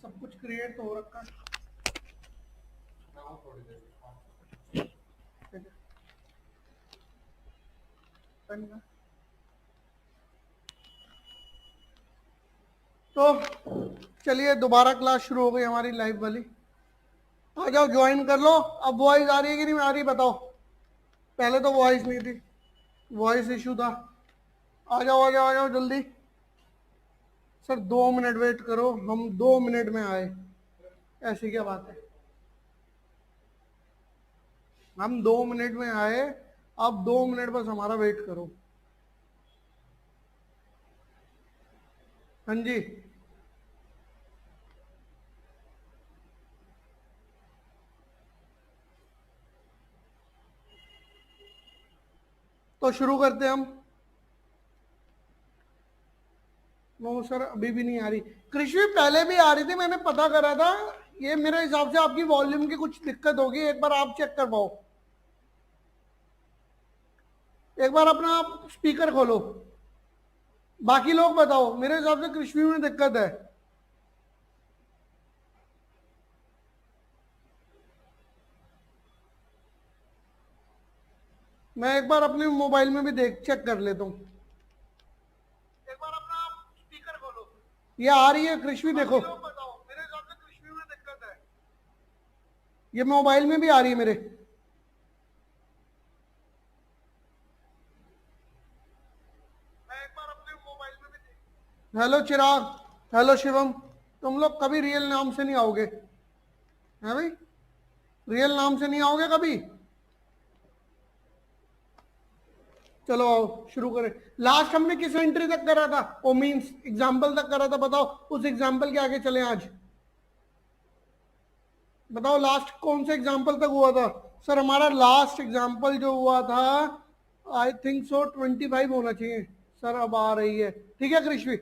सब कुछ क्रिएट तो हो रखा है। तो चलिए दोबारा क्लास शुरू हो गई हमारी लाइव वाली। आ जाओ ज्वाइन कर लो। अब वॉइस आ रही है कि नहीं आ रही बताओ। पहले तो वॉइस नहीं थी, वॉइस इशू था। आ जाओ आ जाओ आ जाओ जल्दी। सर 2 मिनट वेट करो, हम 2 मिनट में आए, ऐसी क्या बात है। हम 2 मिनट में आए, अब 2 मिनट बस हमारा वेट करो। हाँ जी, तो शुरू करते हैं हम। नो सर अभी भी नहीं आ रही। कृषि पहले भी आ रही थी, मैंने पता करा था। ये मेरे हिसाब से आपकी वॉल्यूम की कुछ दिक्कत होगी, एक बार आप चेक करवाओ। एक बार अपना आप स्पीकर खोलो। बाकी लोग बताओ, मेरे हिसाब से कृषि में दिक्कत है। मैं एक बार अपने मोबाइल में भी देख चेक कर लेता हूँ। एक बार अपना आप स्पीकर खोलो। ये आ रही है कृषि, देखो। लोग बताओ, मेरे हिसाब से कृषि में दिक्कत है। ये मोबाइल में भी आ रही है मेरे। मैं एक बार अपने मोबाइल में भी देख। हेलो चिराग, हेलो शिवम, तुम लोग कभी रियल नाम से नहीं आओगे, है भाई? रियल नाम से नहीं आओगे कभी। चलो आओ शुरू करें। लास्ट हमने किस एंट्री तक करा था? वो मींस एग्जाम्पल तक करा था। बताओ उस एग्जाम्पल के आगे चले आज। बताओ लास्ट कौन से एग्जाम्पल तक हुआ था? सर हमारा लास्ट एग्जाम्पल जो हुआ था, आई थिंक सो 25 होना चाहिए। सर अब आ रही है, ठीक है कृष्वी।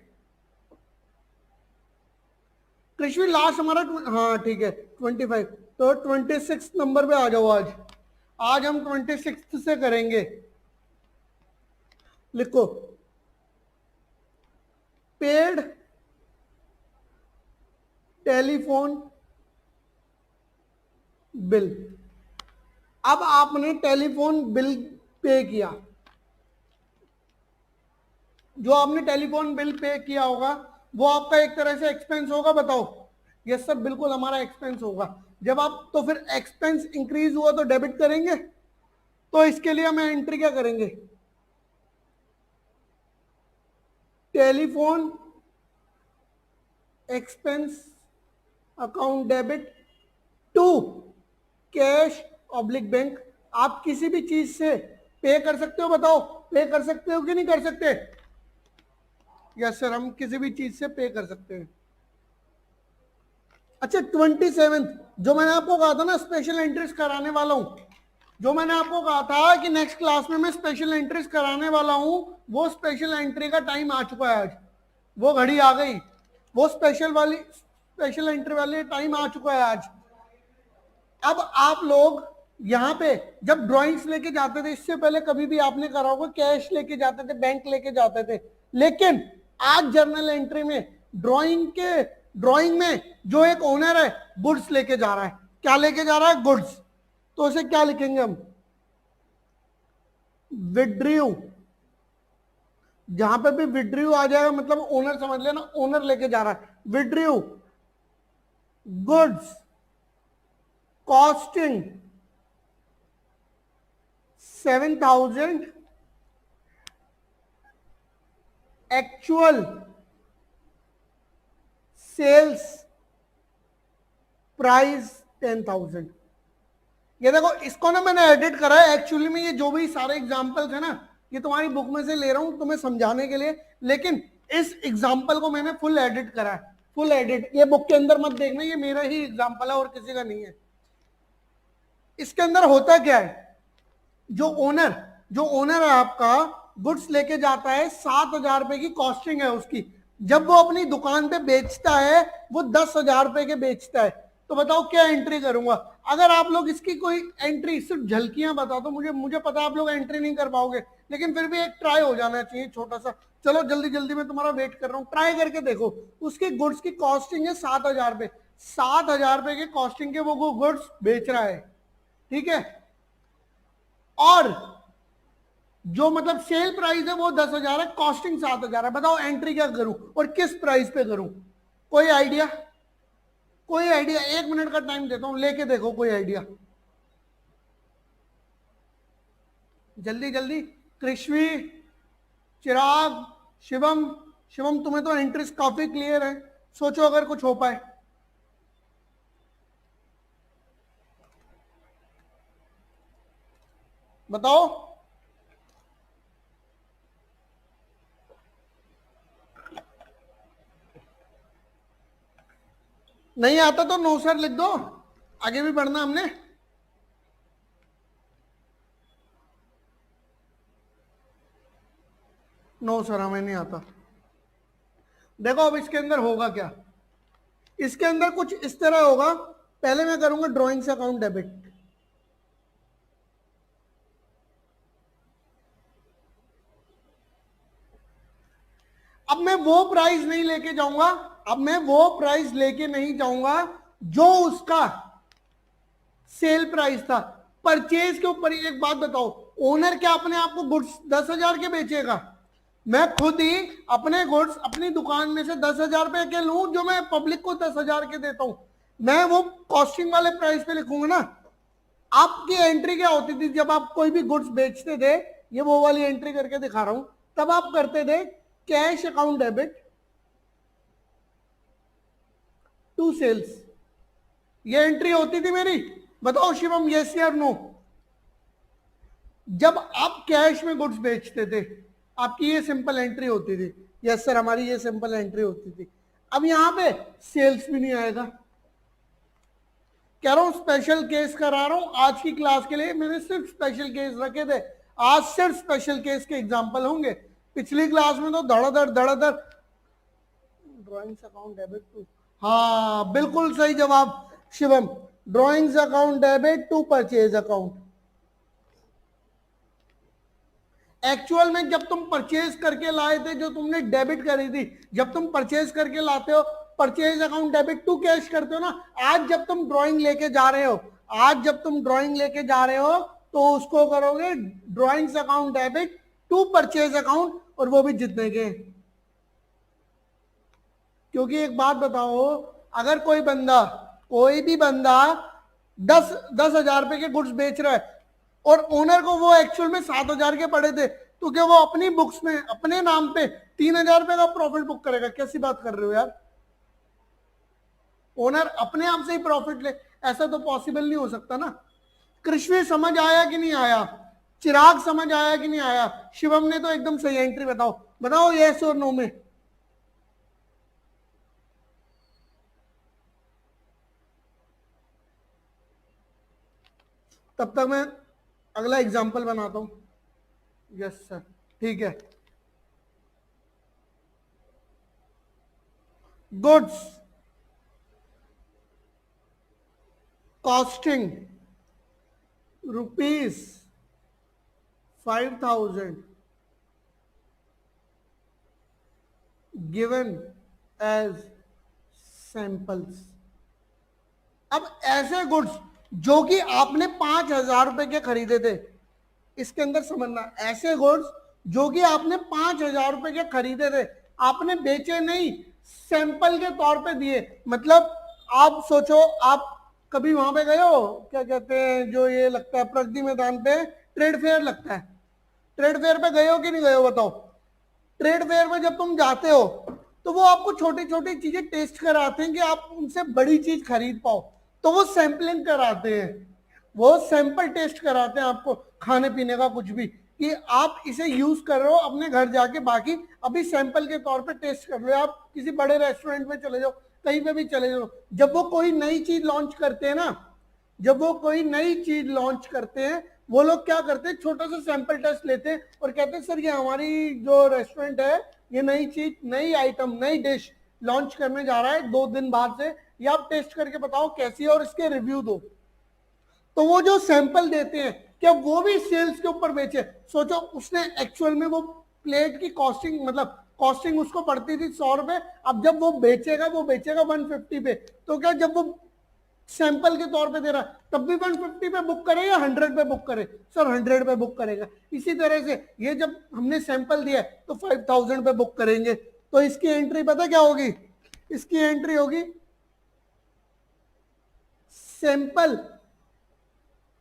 कृष्वी लास्ट हमारा हाँ ठीक है 25। तो 26 नंबर पे आ जाओ। आज आज हम 26 से करेंगे। लिखो पेड टेलीफोन बिल। अब आपने टेलीफोन बिल पे किया, जो आपने टेलीफोन बिल पे किया होगा वो आपका एक तरह से एक्सपेंस होगा। बताओ। यस सर बिल्कुल हमारा एक्सपेंस होगा। जब आप तो फिर एक्सपेंस इंक्रीज हुआ तो डेबिट करेंगे। तो इसके लिए हमें एंट्री क्या करेंगे? Telephone expense account debit to cash oblique bank. आप किसी भी चीज से पे कर सकते हो। बताओ पे कर सकते हो कि नहीं कर सकते? यस सर हम किसी भी चीज से पे कर सकते हैं। अच्छा 27 जो मैंने आपको कहा था ना स्पेशल एंट्रीज कराने वाला हूं, जो मैंने आपको कहा था कि नेक्स्ट क्लास में मैं स्पेशल एंट्रीज कराने वाला हूं, वो स्पेशल एंट्री का टाइम आ चुका है। आज वो घड़ी आ गई, वो स्पेशल एंट्री वाली टाइम आ चुका है आज। अब आप लोग यहाँ पे जब ड्राइंग्स लेके जाते थे, इससे पहले कभी भी आपने करा होगा, कैश लेके जाते थे, बैंक लेके जाते थे। लेकिन आज जर्नल एंट्री में ड्राइंग में जो एक ओनर है गुड्स लेके जा रहा है। क्या लेके जा रहा है? गुड्स। तो उसे क्या लिखेंगे हम? विड्रीव। जहां पे भी विड्रीव आ जाएगा मतलब ओनर समझ लेना, ओनर लेके जा रहा है। Withdrew goods costing 7,000 actual sales price 10,000। ये देखो इसको ना मैंने एडिट करा है। एक्चुअली में ये जो भी सारे एग्जांपल्स है ना, ये तुम्हारी बुक में से ले रहा हूं तुम्हें समझाने के लिए, लेकिन इस एग्जांपल को मैंने फुल एडिट करा है। फुल एडिट, ये बुक के अंदर मत देखना, ये मेरा ही एग्जांपल है और किसी का नहीं है। इसके अंदर होता क्या है? जो ओनर है आपका, गुड्स लेके जाता है, 7,000 रुपए की कॉस्टिंग है उसकी। जब वो अपनी दुकान पे बेचता है वो 10,000 रुपए के बेचता है। तो बताओ क्या एंट्री करूंगा? अगर आप लोग इसकी कोई एंट्री सिर्फ झलकियां बता दो मुझे पता आप लोग एंट्री नहीं कर पाओगे, लेकिन फिर भी एक ट्राई हो जाना चाहिए छोटा सा। चलो जल्दी जल्दी मैं तुम्हारा वेट कर रहा हूँ, ट्राई करके देखो। उसकी गुड्स की कॉस्टिंग है 7,000 रुपए, 7,000 रुपए की कॉस्टिंग के वो गुड्स बेच रहा है, ठीक है। और जो मतलब सेल प्राइस है वो 10,000 है, कॉस्टिंग 7,000 है। बताओ एंट्री क्या करूं और किस प्राइस पे करूं? कोई आइडिया? कोई आइडिया? 1 मिनट का टाइम देता हूं, लेके देखो कोई आइडिया जल्दी जल्दी। कृष्वी, चिराग, शिवम। शिवम तुम्हें तो एंट्रीज काफी क्लियर है, सोचो अगर कुछ हो पाए। बताओ। नहीं आता तो नो सर लिख दो, आगे भी बढ़ना हमने। नो सर हमें नहीं आता। देखो अब इसके अंदर होगा क्या, इसके अंदर कुछ इस तरह होगा। पहले मैं करूंगा ड्राइंग से अकाउंट डेबिट। अब मैं वो प्राइस नहीं लेके जाऊंगा, अब मैं वो प्राइस लेके नहीं जाऊंगा जो उसका सेल प्राइस था। परचेज के ऊपर एक बात बताओ, ओनर क्या अपने आप को गुड्स 10,000 के बेचेगा? मैं खुद ही अपने गुड्स अपनी दुकान में से 10,000 रुपए के लूं जो मैं पब्लिक को 10,000 के देता हूं, मैं वो कॉस्टिंग वाले प्राइस पे लिखूंगा ना। आपकी एंट्री क्या होती थी जब आप कोई भी गुड्स बेचते थे? ये वो वाली एंट्री करके दिखा रहा हूं। तब आप करते थे cash account debit to sales, ये एंट्री होती थी मेरी। बताओ शिवम यस या नो? जब आप कैश में गुड्स बेचते थे आपकी ये सिंपल एंट्री होती थी, यस सर हमारी ये सिंपल एंट्री होती थी। अब यहां पे सेल्स भी नहीं आएगा। कह रहा हूं स्पेशल केस करा रहा हूं आज की क्लास के लिए, मैंने सिर्फ स्पेशल केस रखे थे, आज सिर्फ स्पेशल केस के एग्जांपल होंगे। पिछली क्लास में तो धड़ाधड़ धड़ाधड़ ड्राइंग्स अकाउंट डेबिट टू, हाँ बिल्कुल सही जवाब Shivam, drawings account debit to purchase account. Actual में जब तुम परचेज करके लाए थे, जो तुमने डेबिट करी थी, जब तुम परचेज करके लाते हो purchase account debit to cash करते हो ना। आज जब तुम ड्राइंग लेके जा रहे हो, आज जब तुम ड्राइंग लेके जा रहे हो तो उसको करोगे drawings account debit to purchase account, और वो भी जितने के। क्योंकि एक बात बताओ, अगर कोई भी बंदा 10,000 रुपए के गुड्स बेच रहा है और ओनर को वो एक्चुअल में 7,000 के पड़े थे, तो क्या वो अपनी बुक्स में अपने नाम पे 3,000 रुपए का प्रॉफिट बुक करेगा? कैसी बात कर रहे हो यार? ओनर अपने आप से ही प्रॉफिट ले, ऐसा तो पॉसिबल नहीं हो सकता ना। कृष्ण समझ आया कि नहीं आया? चिराग समझ आया कि नहीं आया? शिवम ने तो एकदम सही एंट्री बताओ, बताओ यस और नो में। तब तक मैं अगला एग्जाम्पल बनाता हूं। यस सर ठीक है। Goods costing ₹5,000 given as samples. अब ऐसे गुड्स जो कि आपने 5,000 रुपए के खरीदे थे, इसके अंदर समझना, ऐसे गुड्स जो कि आपने 5,000 रुपए के खरीदे थे, आपने बेचे नहीं, सैंपल के तौर पे दिए। मतलब आप सोचो, आप कभी वहां पे गए हो, क्या कहते हैं जो ये लगता है प्रगति मैदान पे ट्रेड फेयर लगता है, ट्रेड फेयर पे गए हो कि नहीं गए हो? बताओ। ट्रेड फेयर में जब तुम जाते हो तो वो आपको छोटी छोटी चीजें टेस्ट कराते हैं कि आप उनसे बड़ी चीज खरीद पाओ, तो वो सैंपलिंग कराते हैं, वो सैंपल टेस्ट कराते हैं आपको खाने पीने का कुछ भी, कि आप इसे यूज कर रहे हो अपने घर जाके, बाकी अभी सैंपल के तौर पे टेस्ट कर लो। आप किसी बड़े रेस्टोरेंट में चले जाओ, कहीं पे भी चले जाओ, जब वो कोई नई चीज लॉन्च करते हैं ना, जब वो कोई नई चीज लॉन्च करते हैं, वो लोग क्या करते हैं, छोटा सा सैंपल टेस्ट लेते हैं और कहते हैं सर ये हमारी जो रेस्टोरेंट है ये नई चीज, नई आइटम, नई डिश लॉन्च करने जा रहा है 2 दिन बाद से, ये आप टेस्ट करके बताओ कैसी है और इसके रिव्यू दो। तो वो जो सैंपल देते हैं, क्या वो भी सेल्स के ऊपर बेचे। सोचो उसने एक्चुअल में वो प्लेट की कॉस्टिंग मतलब कॉस्टिंग उसको पड़ती थी 100 रुपए, अब जब वो बेचेगा 150 पे, तो क्या जब वो सैंपल के तौर पे दे रहा तब भी 150 पे बुक करे या 100 पे बुक करे? सर 100 पे बुक करेगा। इसी तरह से ये जब हमने सैंपल दिया तो 5000 पे बुक करेंगे। तो इसकी एंट्री पता क्या होगी? इसकी एंट्री होगी सैंपल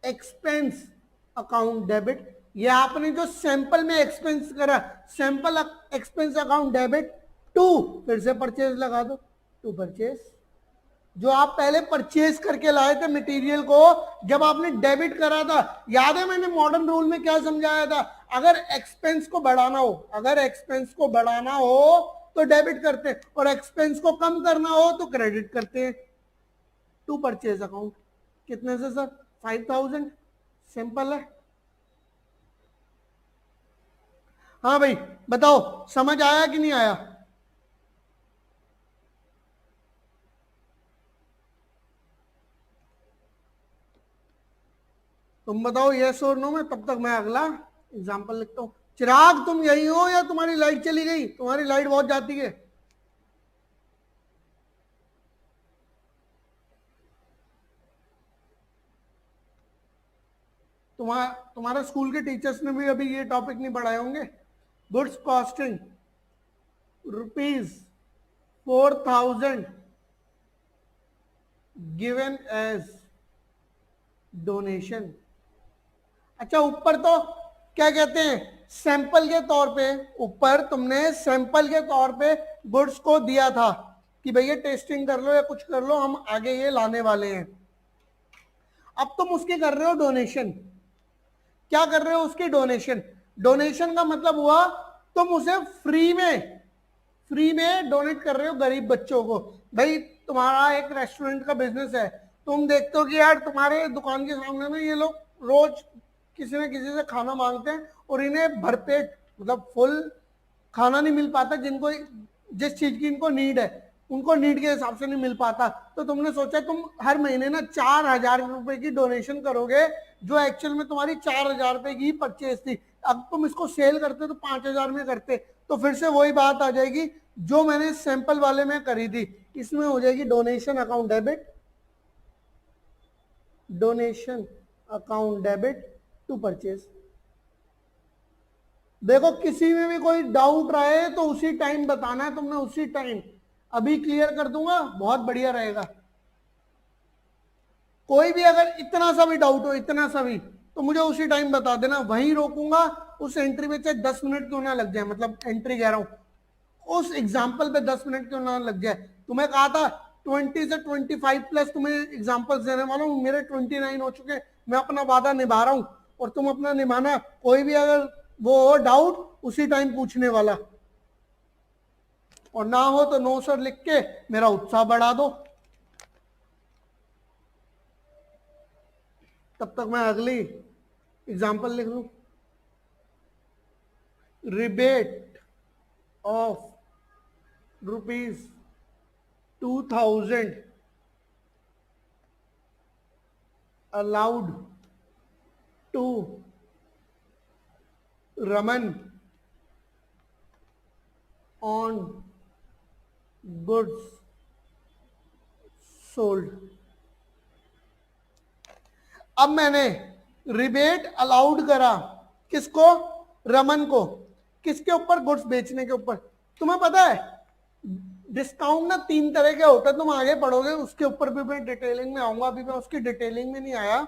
एक्सपेंस अकाउंट डेबिट। ये आपने जो सैंपल में एक्सपेंस करा, sample expense account debit to, फिर से परचेज लगा दो, टू परचेज। जो आप पहले परचेज करके लाए थे मटेरियल को, जब आपने डेबिट करा था, याद है मैंने मॉडर्न रूल में क्या समझाया था? अगर एक्सपेंस को बढ़ाना हो, अगर एक्सपेंस को बढ़ाना हो तो डेबिट करते हैं, और एक्सपेंस को कम करना हो तो क्रेडिट करते हैं। टू परचेज अकाउंट कितने से सर? 5000। सिंपल है। हाँ भाई बताओ, समझ आया कि नहीं आया? तुम बताओ यस और नो में, तब तक मैं अगला एग्जाम्पल लिखता हूं। चिराग तुम यही हो या तुम्हारी लाइट चली गई? तुम्हारी लाइट बहुत जाती है। तुम्हारा स्कूल के टीचर्स ने भी अभी ये टॉपिक नहीं पढ़ाए होंगे। Goods costing ₹4000 given as donation. अच्छा ऊपर तो क्या कहते हैं, सैंपल के तौर पे, ऊपर तुमने सैंपल के तौर पे गुड्स को दिया था कि भैया टेस्टिंग कर लो या कुछ कर लो, हम आगे ये लाने वाले हैं। अब तुम उसके कर रहे हो डोनेशन। क्या कर रहे हो उसकी? डोनेशन। डोनेशन का मतलब हुआ तुम उसे फ्री में डोनेट कर रहे हो गरीब बच्चों को। भाई तुम्हारा एक रेस्टोरेंट का बिजनेस है, तुम देखते हो कि यार तुम्हारे दुकान के सामने में ये लोग रोज किसी न किसी से खाना मांगते हैं और इन्हें भरपेट मतलब फुल खाना नहीं मिल पाता। जिनको जिस चीज की इनको नीड है, उनको नीड के हिसाब से नहीं मिल पाता। तो तुमने सोचा तुम हर महीने ना 4000 रुपए की डोनेशन करोगे, जो एक्चुअल में तुम्हारी 4000 रुपए की परचेज थी। अब तुम इसको सेल करते तो 5000 में करते, तो फिर से वही बात आ जाएगी जो मैंने सैंपल वाले में करी थी। इसमें हो जाएगी donation account debit, donation account debit to purchase. देखो किसी में भी कोई डाउट रहे तो उसी टाइम बताना है तुमने, उसी टाइम। अभी क्लियर कर दूंगा, बहुत बढ़िया रहेगा। कोई भी अगर इतना सा भी डाउट हो, इतना सा भी, तो मुझे उसी टाइम बता देना, वहीं रोकूंगा। उस एंट्री में चाहे 10 मिनट क्यों ना लग जाए, मतलब एंट्री कह रहा हूं उस एग्जाम्पल पे 10 मिनट क्यों ना लग जाए। तुम्हें कहा था 20 से 25 प्लस तुम्हें एग्जाम्पल्स देने वाला हूं, मेरे 29 हो चुके। मैं अपना वादा निभा रहा हूं और तुम अपना निभाना। कोई भी अगर वो हो डाउट उसी टाइम पूछने वाला, और ना हो तो नो सर लिख के मेरा उत्साह बढ़ा दो। तब तक मैं अगली एग्जाम्पल लिख लूं। Rebate of ₹2000 allowed to Raman on goods sold। अब मैंने रिबेट अलाउड करा किसको? रमन को। किसके ऊपर? गुड्स बेचने के ऊपर। तुम्हें पता है डिस्काउंट ना 3 तरह के होता है, तुम आगे पढ़ोगे उसके ऊपर भी मैं डिटेलिंग में आऊंगा, अभी मैं उसकी डिटेलिंग में नहीं आया।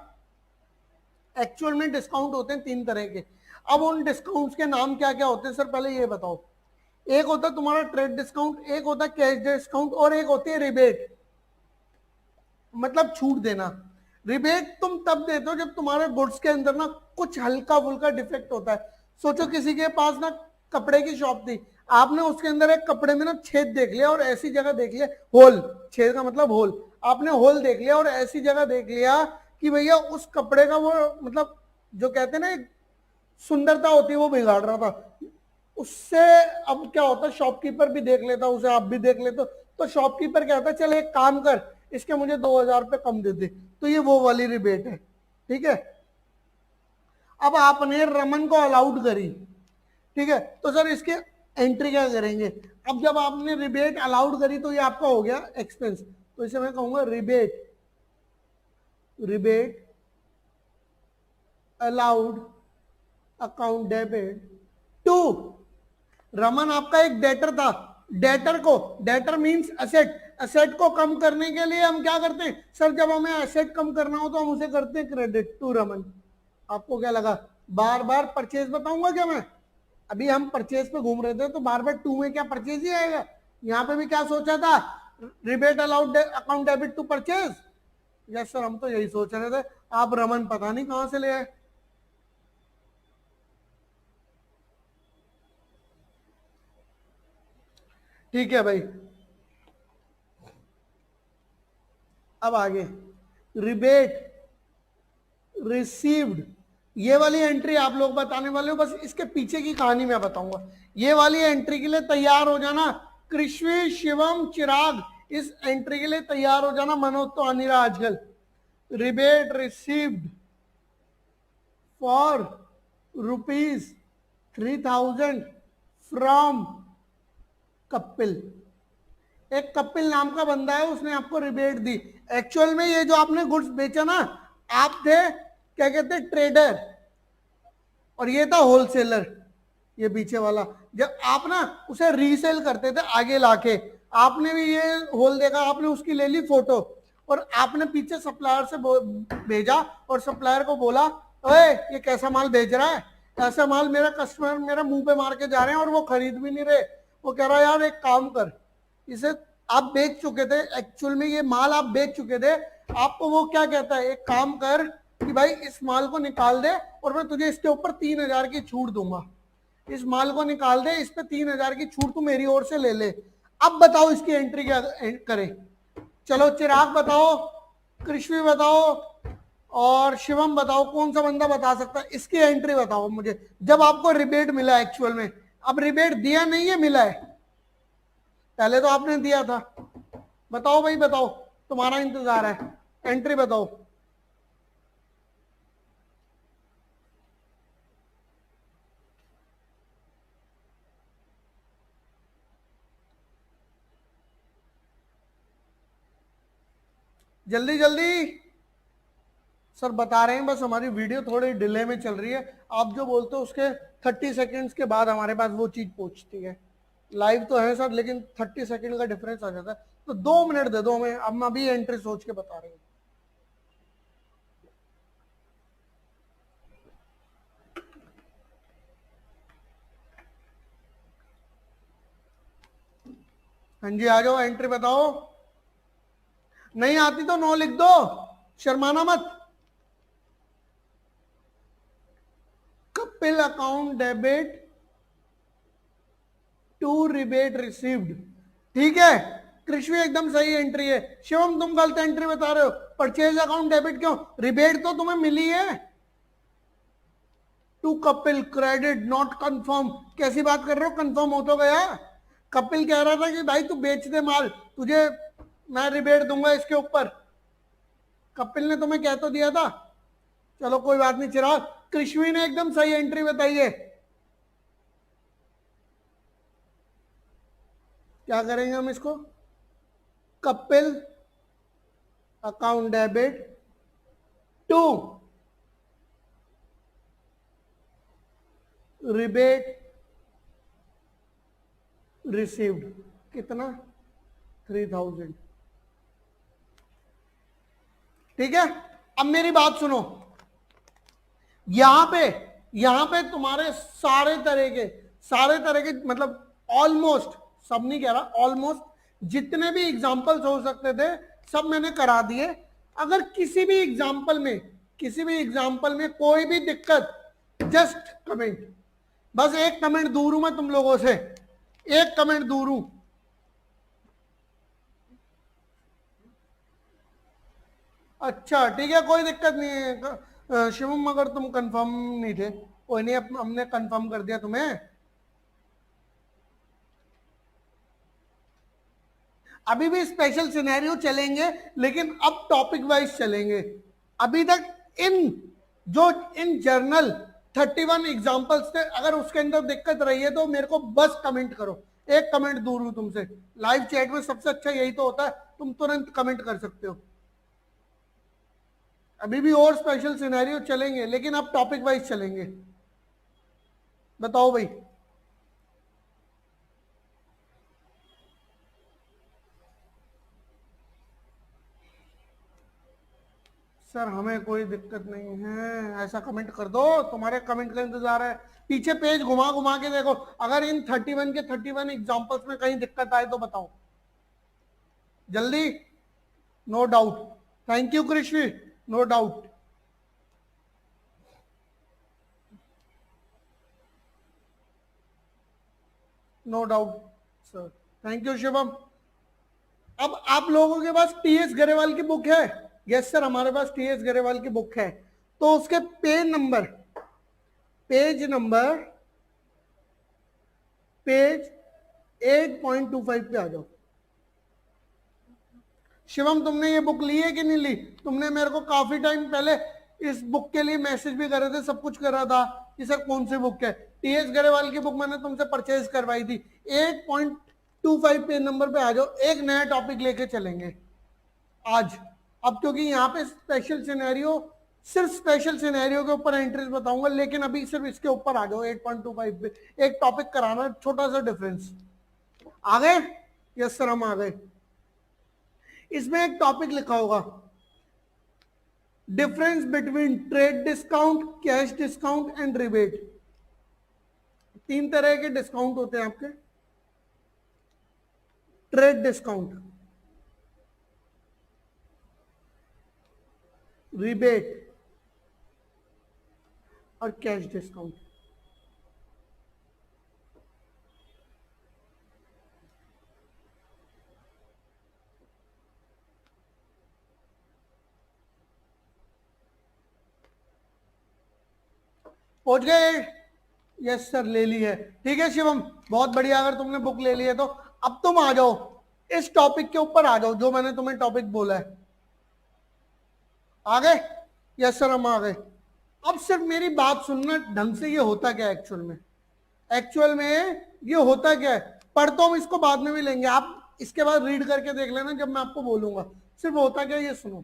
एक्चुअल में डिस्काउंट होते हैं 3 तरह के। अब उन डिस्काउंट्स के नाम क्या क्या होते हैं सर पहले ये बताओ। एक होता है तुम्हारा ट्रेड डिस्काउंट, एक होता है कैश डिस्काउंट, और एक होती है रिबेट, मतलब छूट देना। रिबेट तुम तब देते हो जब तुम्हारे गुड्स के अंदर ना कुछ हल्का फुल्का डिफेक्ट होता है। सोचो किसी के पास ना कपड़े की शॉप थी, आपने उसके अंदर एक कपड़े में ना छेद देख लिया और ऐसी जगह देख लिया, होल, छेद का मतलब होल, आपने होल देख लिया और ऐसी जगह देख लिया कि भैया उस कपड़े का वो मतलब जो कहते हैं ना सुंदरता होती है वो बिगाड़ रहा था उससे। अब क्या होता है शॉपकीपर भी देख लेता, उसे आप भी देख लेते, तो शॉपकीपर क्या होता है, चल एक काम कर इसके मुझे 2000 रुपये कम दे दे, तो ये वो वाली रिबेट है। ठीक है, अब आपने रमन को अलाउड करी, ठीक है, तो सर इसके एंट्री क्या करेंगे? अब जब आपने रिबेट अलाउड करी तो ये आपका हो गया एक्सपेंस, तो इसे मैं कहूंगा rebate, rebate allowed account debit to Raman. आपका एक डेटर था, डेटर को, डेटर मींस एसेट, एसेट को कम करने के लिए हम क्या करते हैं सर? जब हमें एसेट कम करना हो तो हम उसे करते हैं क्रेडिट टू रमन। आपको क्या लगा बार बार परचेज बताऊंगा क्या मैं? अभी हम परचेज पे घूम रहे थे तो बार बार टू में क्या परचेज ही आएगा? यहाँ पे भी क्या सोचा था? Rebate allowed account debit to purchase. Yes sir, हम तो यही सोच रहे थे, आप रमन पता नहीं कहां से ले आए। ठीक है भाई, अब आगे रिबेट रिसीव्ड, ये वाली एंट्री आप लोग बताने वाले हो, बस इसके पीछे की कहानी मैं बताऊंगा। ये वाली एंट्री के लिए तैयार हो जाना कृष्वी, शिवम, चिराग, इस एंट्री के लिए तैयार हो जाना। मनोज तो आ नहीं रहा आजकल। Rebate received for ₹3000 from Kapil. एक कपिल नाम का बंदा है, उसने आपको रिबेट दी। एक्चुअल में ये जो आपने गुड्स बेचा ना, आप थे क्या कहते हैं ट्रेडर, और ये था होलसेलर, ये पीछे वाला। जब आप ना उसे रीसेल करते थे आगे लाके, आपने भी ये होल देखा, आपने उसकी ले ली फोटो और आपने पीछे सप्लायर से भेजा और सप्लायर को बोला, ओए ये कैसा माल बेच रहा है? ऐसा माल मेरा कस्टमर मेरा मुंह पे मार के जा रहे हैं और वो खरीद भी नहीं रहे। वो कह रहा है यार एक काम कर, इसे आप बेच चुके थे, एक्चुअल में ये माल आप बेच चुके थे। आपको वो क्या कहता है, एक काम कर कि भाई इस माल को निकाल दे और मैं तुझे इसके ऊपर 3000 की छूट दूंगा। इस माल को निकाल दे, इस पे 3000 की छूट तू मेरी ओर से ले ले। अब बताओ इसकी एंट्री क्या करें? चलो चिराग बताओ, कृष्वी बताओ और शिवम बताओ, कौन सा बंदा बता सकता है इसकी एंट्री बताओ मुझे, जब आपको रिबेट मिला एक्चुअल में। अब रिबेट दिया नहीं है, मिला है, पहले तो आपने दिया था। बताओ भाई बताओ, तुम्हारा इंतजार है, एंट्री बताओ। जल्दी जल्दी सर, बता रहे हैं, बस हमारी वीडियो थोड़ी डिले में चल रही है। आप जो बोलते हो उसके 30 सेकेंड्स के बाद हमारे पास वो चीज पहुंचती है। लाइव तो है सर, लेकिन 30 सेकेंड का डिफरेंस आ जाता है, तो 2 मिनट दे दो हमें, हम अभी एंट्री सोच के बता रहे हैं। हाँ जी आ जाओ, एंट्री बताओ। नहीं आती तो नो लिख दो, शर्माना मत। Kapil account debit to rebate received, ठीक है। कृष्वी एकदम सही एंट्री है। शिवम तुम गलत एंट्री बता रहे हो, परचेज अकाउंट डेबिट क्यों? रिबेट तो तुम्हें मिली है। To Kapil credit not confirm, कैसी बात कर रहे हो, कंफर्म हो तो गया। कपिल कह रहा था कि भाई तू बेच दे माल, तुझे मैं रिबेट दूंगा इसके ऊपर। कपिल ने तुम्हें कह तो दिया था। चलो कोई बात नहीं चिराग, कृष्वी ने एकदम सही एंट्री बताई है। क्या करेंगे हम इसको? Kapil account debit to rebate received, कितना? 3000, ठीक है। अब मेरी बात सुनो, यहां पे तुम्हारे सारे तरह के मतलब ऑलमोस्ट, सब नहीं कह रहा, ऑलमोस्ट जितने भी एग्जांपल्स हो सकते थे सब मैंने करा दिए। अगर किसी भी एग्जांपल में कोई भी दिक्कत, जस्ट कमेंट, बस एक कमेंट दूर हूं मैं तुम लोगों से, एक कमेंट दूर हूं। अच्छा ठीक है, कोई दिक्कत नहीं है शिवम, अगर तुम कंफर्म नहीं थे, कोई नहीं, हमने कंफर्म कर दिया तुम्हें। अभी भी स्पेशल सिनेरियो चलेंगे, लेकिन अब टॉपिक वाइज चलेंगे। अभी तक इन जर्नल 31 एग्जाम्पल्स थे, अगर उसके अंदर दिक्कत रही है तो मेरे को बस कमेंट करो, एक कमेंट दूर हूं तुमसे। लाइव चैट में सबसे अच्छा यही तो होता है, तुम तुरंत कमेंट कर सकते हो। अभी भी और स्पेशल सिनेरियो चलेंगे, लेकिन अब टॉपिक वाइज चलेंगे। बताओ भाई। सर हमें कोई दिक्कत नहीं है, ऐसा कमेंट कर दो, तुम्हारे कमेंट का इंतजार है। पीछे पेज घुमा घुमा के देखो, अगर इन 31 के 31 एग्जांपल्स में कहीं दिक्कत आए तो बताओ जल्दी। No doubt, thank you Krishna, no doubt. No doubt sir, thank you Shivam. अब आप लोगों के पास टीएस गरेवाल की बुक है? यस सर, हमारे पास टीएस गरेवाल की बुक है। तो उसके पेज 8.25 पे आ जाओ। शिवम तुमने ये बुक ली है कि नहीं ली? तुमने मेरे को काफी टाइम पहले इस बुक के लिए मैसेज भी करे थे, सब कुछ करा था कि सर कौन सी बुक है। टीएस गरेवाल की बुक मैंने तुमसे परचेज करवाई थी। 8.25 पेज नंबर पे आ जाओ, एक नया टॉपिक लेके चलेंगे आज। अब क्योंकि यहाँ पे स्पेशल सिनेरियो, सिर्फ स्पेशल सिनेरियो के ऊपर एंट्रीज बताऊंगा, लेकिन अभी सिर्फ इसके ऊपर आ जाओ 8.25 पे। एक टॉपिक कराना, छोटा सा डिफरेंस। आ गए? यस सर, हम आ गए। इसमें एक टॉपिक लिखा होगा, difference between trade discount, cash discount and rebate. 3 तरह के डिस्काउंट होते हैं आपके। ट्रेड डिस्काउंट, रिबेट और कैश डिस्काउंट। पहुंच गए? यस सर, ले ली है। ठीक है शिवम, बहुत बढ़िया। अगर तुमने बुक ले ली है तो अब तुम आ जाओ, इस टॉपिक के ऊपर आ जाओ जो मैंने तुम्हें टॉपिक बोला है। आ गए? यस सर, हम आ गए। अब सिर्फ मेरी बात सुनना ढंग से। ये होता क्या है एक्चुअल में ये होता क्या है? पढ़ तो हम इसको बाद में भी लेंगे, आप इसके बाद रीड करके देख लेना जब मैं आपको बोलूंगा। सिर्फ होता क्या है ये सुनो।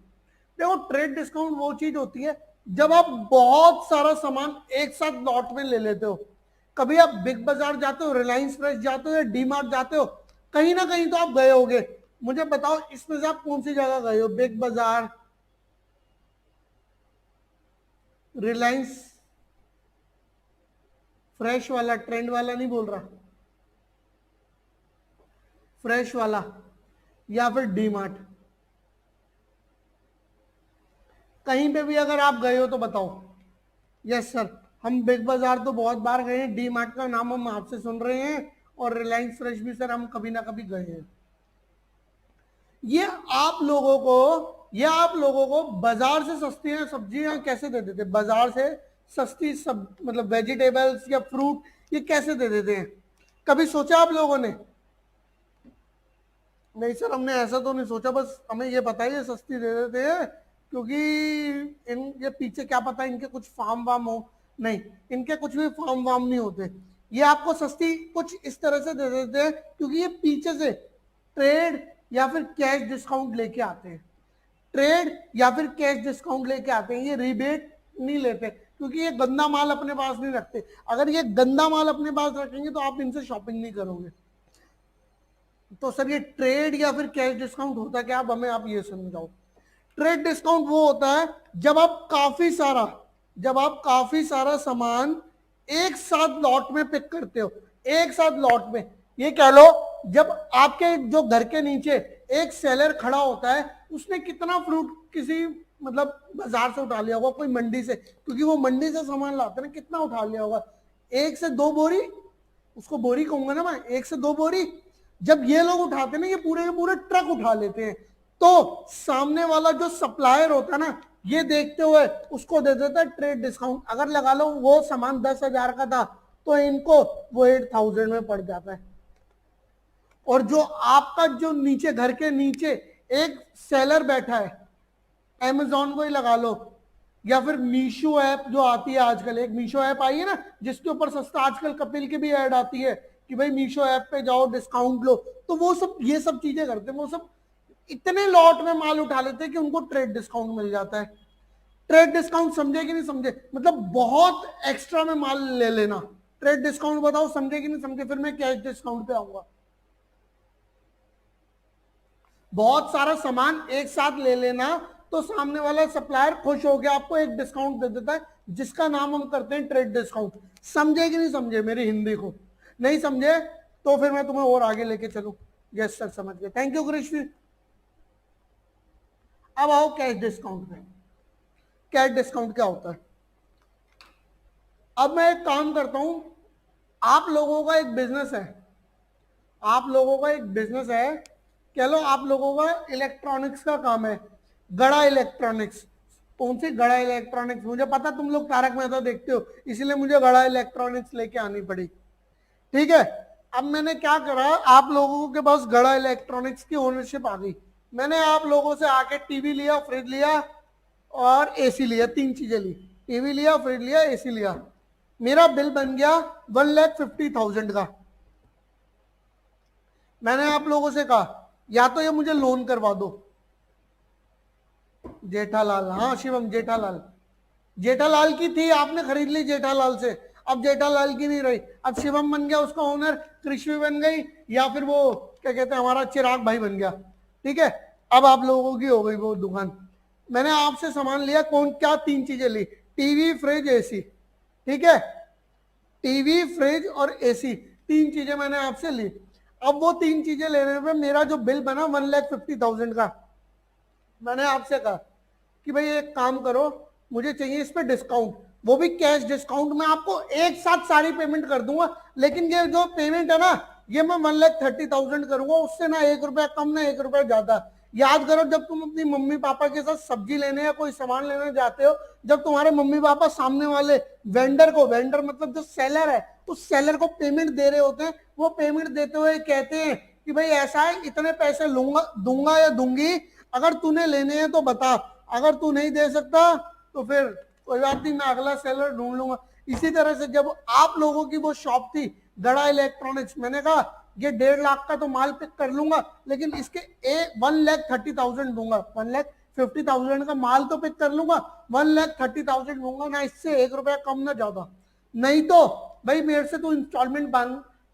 देखो, ट्रेड डिस्काउंट वो चीज होती है जब आप बहुत सारा सामान एक साथ लॉट में ले लेते हो। कभी आप बिग बाजार जाते हो, रिलायंस फ्रेश जाते हो या डी मार्ट जाते हो, कहीं ना कहीं तो आप गए होगे। मुझे बताओ इसमें से आप कौन सी जगह गए हो? बिग बाजार, रिलायंस फ्रेश वाला, ट्रेंड वाला नहीं बोल रहा, फ्रेश वाला, या फिर डी मार्ट। कहीं पे भी अगर आप गए हो तो बताओ। यस सर, हम बिग बाजार तो बहुत बार गए हैं, डी मार्ट का नाम हम आपसे सुन रहे हैं, और रिलायंस फ्रेश भी सर हम कभी ना कभी गए हैं। ये आप लोगों को बाजार से सस्ती सब्जियां कैसे दे देते? बाजार से सस्ती सब मतलब वेजिटेबल्स या फ्रूट ये कैसे दे देते हैं? कभी सोचा आप लोगों ने? नहीं सर, हमने ऐसा तो नहीं सोचा, बस हमें ये पता है ये सस्ती दे देते हैं क्योंकि ये पीछे क्या पता इनके कुछ फार्म वार्म हो। नहीं, इनके कुछ भी फार्म वार्म नहीं होते। ये आपको सस्ती कुछ इस तरह से दे देते हैं क्योंकि ये पीछे से ट्रेड या फिर कैश डिस्काउंट लेके आते हैं। ट्रेड या फिर कैश डिस्काउंट लेके आते हैं, ये रिबेट नहीं लेते क्योंकि ये गंदा माल अपने पास नहीं रखते। अगर ये गंदा माल अपने पास रखेंगे तो आप इनसे शॉपिंग नहीं करोगे। तो सर ये ट्रेड या फिर कैश डिस्काउंट होता क्या? अब हमें आप ये समझाओ। ट्रेड डिस्काउंट वो होता है जब आप काफी सारा सामान एक साथ लॉट में पिक करते हो। एक साथ लॉट में, ये कह लो जब आपके जो घर के नीचे एक सेलर खड़ा होता है, उसने कितना फ्रूट किसी मतलब बाजार से उठा लिया होगा, कोई मंडी से, क्योंकि वो मंडी से सामान लाते हैं ना, कितना उठा लिया होगा? 1 से 2 बोरी, उसको बोरी कहूंगा ना मैं, 1 से 2 बोरी। जब ये लोग उठाते हैं ना, ये पूरे के पूरे ट्रक उठा लेते हैं। तो सामने वाला जो सप्लायर होता है ना, ये देखते हुए उसको दे देता है ट्रेड डिस्काउंट। अगर लगा लो वो सामान 10,000 का था तो इनको वो 8,000 में पड़ जाता है। और जो आपका जो नीचे घर के नीचे एक सेलर बैठा है, अमेजॉन को ही लगा लो, या फिर मीशो ऐप जो आती है आजकल, एक मीशो ऐप आई है ना जिसके ऊपर सस्ता, आजकल कपिल की भी ऐड आती है कि भाई मीशो ऐप पे जाओ डिस्काउंट लो, तो वो सब ये सब चीजें करते हैं। वो सब इतने लॉट में माल उठा लेते हैं कि उनको ट्रेड डिस्काउंट मिल जाता है। ट्रेड डिस्काउंट समझे कि नहीं समझे, मतलब बहुत एक्स्ट्रा में माल ले लेना। ट्रेड डिस्काउंट बताओ समझे कि नहीं समझे, फिर मैं कैश डिस्काउंट पे आऊंगा। बहुत सारा सामान एक साथ ले लेना तो सामने वाला सप्लायर खुश हो गया, आपको एक डिस्काउंट दे देता है, जिसका नाम हम करते हैं ट्रेड डिस्काउंट। समझे कि नहीं समझे मेरी हिंदी को? नहीं समझे तो फिर मैं तुम्हें और आगे लेके चलूं। यस सर समझ गए, थैंक यू कृष्ण। अब आओ कैश डिस्काउंट पे। कैश डिस्काउंट क्या होता है? अब मैं एक काम करता हूं, आप लोगों का एक बिजनेस है, आप लोगों का एक बिजनेस है, कह लो आप लोगों का इलेक्ट्रॉनिक्स का काम है, गड़ा इलेक्ट्रॉनिक्स। कौन सी? गड़ा इलेक्ट्रॉनिक्स। मुझे पता तुम लोग तारक मेहता देखते हो, इसीलिए मुझे गड़ा इलेक्ट्रॉनिक्स लेके आनी पड़ी। ठीक है, अब मैंने क्या करा, आप लोगों के पास गड़ा इलेक्ट्रॉनिक्स की ओनरशिप आ गई, मैंने आप लोगों से आके टीवी लिया, फ्रिज लिया और एसी लिया, तीन चीजें ली। टीवी लिया, फ्रिज लिया, एसी लिया। मेरा बिल बन गया 1,50,000 का। मैंने आप लोगों से कहा या तो ये मुझे लोन करवा दो। जेठालाल, हाँ शिवम जेठालाल, जेठालाल की थी, आपने खरीद ली जेठालाल से, अब जेठालाल की नहीं रही, अब शिवम बन गया उसका ओनर, कृष्ण बन गई, या फिर वो क्या कहते हैं हमारा चिराग भाई बन गया। ठीक है, अब आप लोगों की हो गई वो दुकान। मैंने आपसे सामान लिया, कौन क्या? तीन चीजें ली, टीवी, फ्रिज, एसी। ठीक है, टीवी, फ्रिज और एसी, तीन चीजें मैंने आपसे ली। अब वो तीन चीजें लेने पे मेरा जो बिल बना 1,50,000 का, मैंने आपसे कहा कि भाई एक काम करो, मुझे चाहिए इस पे डिस्काउंट, वो भी कैश डिस्काउंट। मैं आपको एक साथ सारी पेमेंट कर दूंगा, लेकिन ये जो पेमेंट है ना, ये मैं 1,30,000 करूंगा, उससे ना 1 रुपया कम ना 1 रुपया ज्यादा। याद करो जब तुम अपनी मम्मी पापा के साथ सब्जी लेने या कोई सामान लेने जाते हो, जब तुम्हारे मम्मी पापा सामने वाले वेंडर को, वेंडर मतलब जो सेलर है, उस सेलर को पेमेंट दे रहे होते हैं, वो पेमेंट देते हुए कहते हैं कि भाई ऐसा है, इतने पैसे लूंगा, दूंगा या दूंगी, अगर तूने लेने हैं तो बता, अगर तू नहीं दे सकता तो फिर कोई बात नहीं, मैं अगला सेलर ढूंढ लूंगा। इसी तरह से जब आप लोगों की वो शॉप थी गड़ा इलेक्ट्रॉनिक्स, मैंने कहा ये 1.5 लाख का तो माल पिक कर लूंगा, लेकिन इसके 1,30,000 दूंगा, 1,50,000 का माल तो पिक कर लूंगा, 1,30,000 दूंगा ना, इससे 1 रुपया कम ना ज्यादा। नहीं तो भाई मेरे से तू इंस्टॉलमेंट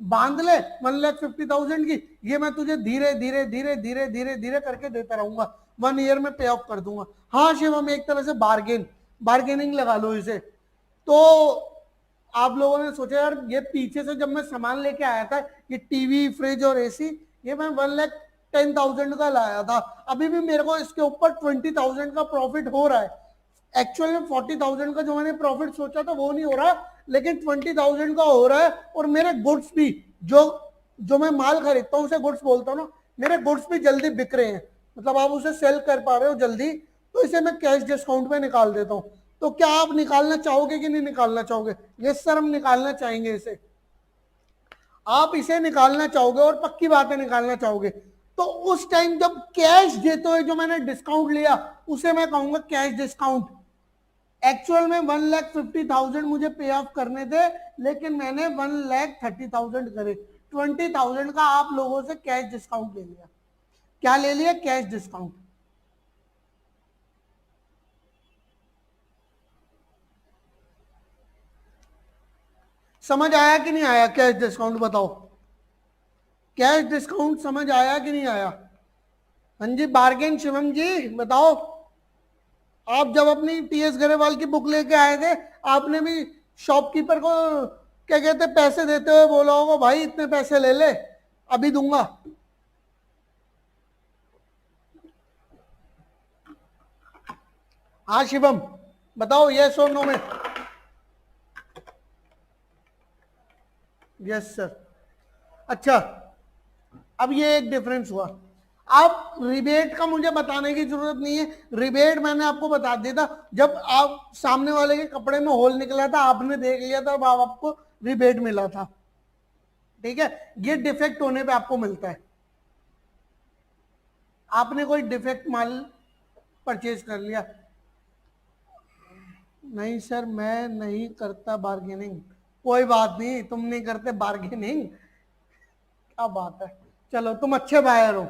बांध ले 1,50,000 की, ये मैं तुझे धीरे धीरे धीरे धीरे धीरे धीरे करके देता रहूंगा, 1 ईयर में पे ऑफ कर दूंगा। हाँ शिवम, एक तरह से बार्गेनिंग लगा लो इसे। तो आप लोगों ने सोचा यार, ये पीछे से जब मैं सामान लेके आया था, ये टीवी, फ्रिज और एसी, ये मैं 1,10,000 का लाया था, अभी भी मेरे को इसके ऊपर 20,000 का प्रॉफिट हो रहा है। एक्चुअल में 40,000 का जो मैंने प्रॉफिट सोचा था वो नहीं हो रहा, लेकिन 20,000 का हो रहा है। और मेरे गुड्स भी, जो जो मैं माल खरीदता हूँ उसे गुड्स बोलता हूँ ना, मेरे गुड्स भी जल्दी बिक रहे हैं, मतलब आप उसे सेल कर पा रहे हो जल्दी, तो इसे मैं कैश डिस्काउंट पे निकाल देता हूँ। तो क्या आप निकालना चाहोगे कि नहीं निकालना चाहोगे? यस सर, हम निकालना चाहेंगे इसे। आप इसे निकालना चाहोगे और पक्की बात है निकालना चाहोगे, तो उस टाइम जब कैश देते हो, जो मैंने डिस्काउंट लिया उसे मैं कहूंगा कैश डिस्काउंट। एक्चुअल में 1,50,000 मुझे पे ऑफ करने थे, लेकिन मैंने 1,30,000 करे, 20,000 का आप लोगों से कैश डिस्काउंट ले लिया। क्या ले लिया? Cash discount. समझ आया कि नहीं आया कैश डिस्काउंट? बताओ, कैश डिस्काउंट समझ आया कि नहीं आया? हाँ जी, बार्गेन शिवम जी बताओ। आप जब अपनी टीएस गरेवाल की बुक लेके आए थे, आपने भी शॉपकीपर को क्या कहते पैसे देते हुए बोला होगा, भाई इतने पैसे ले ले, अभी दूंगा। हाँ शिवम बताओ, यस और नो में? Yes sir. अच्छा, अब ये एक डिफरेंस हुआ। आप रिबेट का मुझे बताने की जरूरत नहीं है, रिबेट मैंने आपको बता दिया था, जब आप सामने वाले के कपड़े में होल निकला था, आपने देख लिया था, अब आपको रिबेट मिला था। ठीक है, ये डिफेक्ट होने पे आपको मिलता है। आपने कोई डिफेक्ट माल परचेज कर लिया, नहीं सर, मैं नहीं करता बार्गेनिंग। कोई बात नहीं, तुम नहीं करते बार्गेनिंग, क्या बात है, चलो तुम अच्छे बायर हो।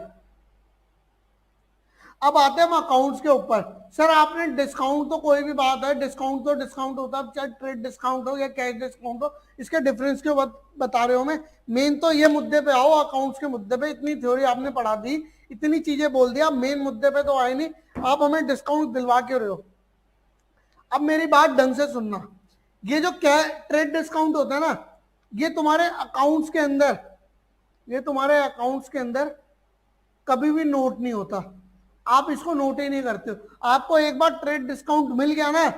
अब आते हैं हम अकाउंट्स के ऊपर। सर आपने डिस्काउंट, तो कोई भी बात है, डिस्काउंट तो डिस्काउंट होता है, चाहे ट्रेड डिस्काउंट हो या कैश डिस्काउंट हो, इसके डिफरेंस क्यों बता रहे हो मैं? मेन तो ये मुद्दे पे आओ, अकाउंट्स के मुद्दे पे। इतनी थ्योरी आपने पढ़ा दी, इतनी चीजें बोल दिया, मेन मुद्दे पे तो आए नहीं, आप हमें डिस्काउंट दिलवा क्यों रहे हो? अब मेरी बात ढंग से सुनना, ये जो ट्रेड डिस्काउंट होता है ना, ये तुम्हारे अकाउंट्स के अंदर, ये तुम्हारे अकाउंट्स के अंदर कभी भी नोट नहीं होता, आप इसको नोट ही नहीं करते हो। आपको एक बार ट्रेड डिस्काउंट मिल गया ना,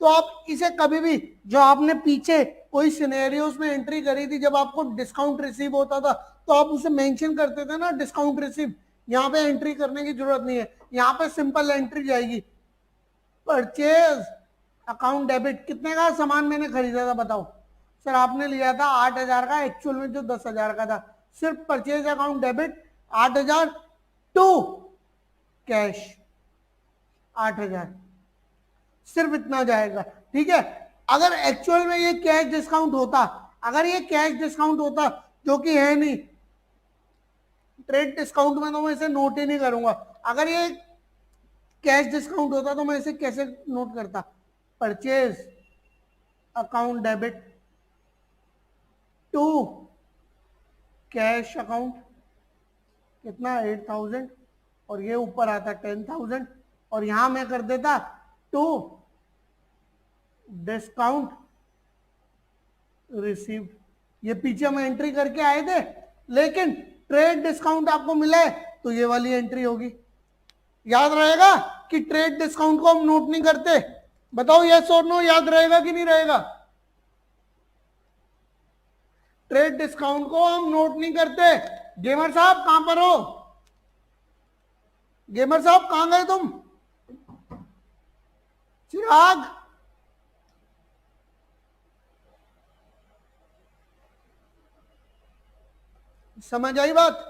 तो आप इसे कभी भी, जो आपने पीछे कोई सिनेरियोस में एंट्री करी थी जब आपको डिस्काउंट रिसीव होता था, तो आप उसे मेंशन करते थे ना डिस्काउंट रिसीव, यहाँ पे एंट्री करने की जरूरत नहीं है, यहाँ पे सिंपल एंट्री जाएगी, परचेज अकाउंट डेबिट। कितने का सामान मैंने खरीदा था बताओ? सर आपने लिया था 8,000 का, एक्चुअल में जो 10,000 का था। सिर्फ purchase account debit 8,000 to cash 8,000, सिर्फ इतना जाएगा, ठीक है। अगर एक्चुअल में ये कैश डिस्काउंट होता, अगर ये कैश डिस्काउंट होता, जो कि है नहीं, ट्रेड डिस्काउंट में तो मैं इसे नोट ही नहीं करूंगा। अगर ये कैश डिस्काउंट होता तो मैं इसे कैसे नोट करता? Purchase account debit to cash account, कितना 8,000, और ये ऊपर आता 10,000, और यहां मैं कर देता टू डिस्काउंट रिसीव्ड। ये पीछे हम एंट्री करके आए थे, लेकिन ट्रेड डिस्काउंट आपको मिला है तो ये वाली एंट्री होगी। याद रहेगा कि ट्रेड डिस्काउंट को हम नोट नहीं करते? बताओ यस और नो, याद रहेगा कि नहीं रहेगा? ट्रेड डिस्काउंट को हम नोट नहीं करते। गेमर साहब कहां पर हो? गेमर साहब कहां गए तुम? चिराग, समझ आई बात?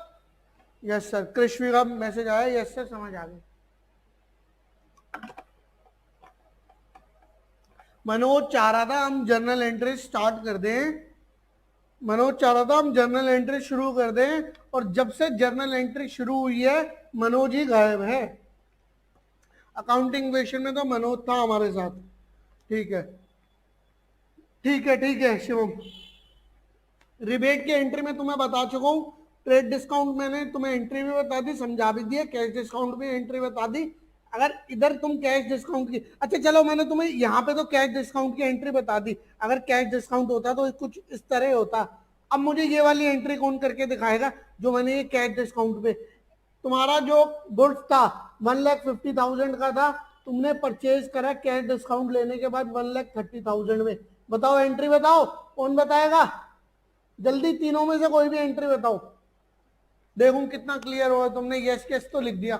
यस सर, कृष्वी का मैसेज आया, यस सर समझ आ गई। मनोज चाह रहा था हम जर्नल एंट्री स्टार्ट कर दें, मनोज चाह रहा था हम जर्नल एंट्री शुरू कर दें, और जब से जर्नल एंट्री शुरू हुई है मनोज ही गायब है। अकाउंटिंग क्वेश्चन में तो मनोज था हमारे साथ, ठीक है ठीक है ठीक है। शिवम, रिबेट की एंट्री में तुम्हें बता चुका हूं, ट्रेड डिस्काउंट मैंने तुम्हें एंट्री भी बता दी, समझा भी दिया, कैश डिस्काउंट भी एंट्री बता दी। अगर इधर तुम कैश डिस्काउंट की, अच्छा चलो मैंने तुम्हें यहाँ पे तो कैश डिस्काउंट की एंट्री बता दी, अगर कैश डिस्काउंट होता तो कुछ इस तरह होता। अब मुझे ये वाली एंट्री कौन करके दिखाएगा जो मैंने ये कैश डिस्काउंट पे, तुम्हारा जो गुड्स था 1,50,000 का था, तुमने परचेज करा कैश डिस्काउंट लेने के बाद 1,30,000 में, बताओ एंट्री बताओ, कौन बताएगा? जल्दी तीनों में से कोई भी एंट्री बताओ, देखूं कितना क्लियर हुआ। तुमने यस केस तो लिख दिया,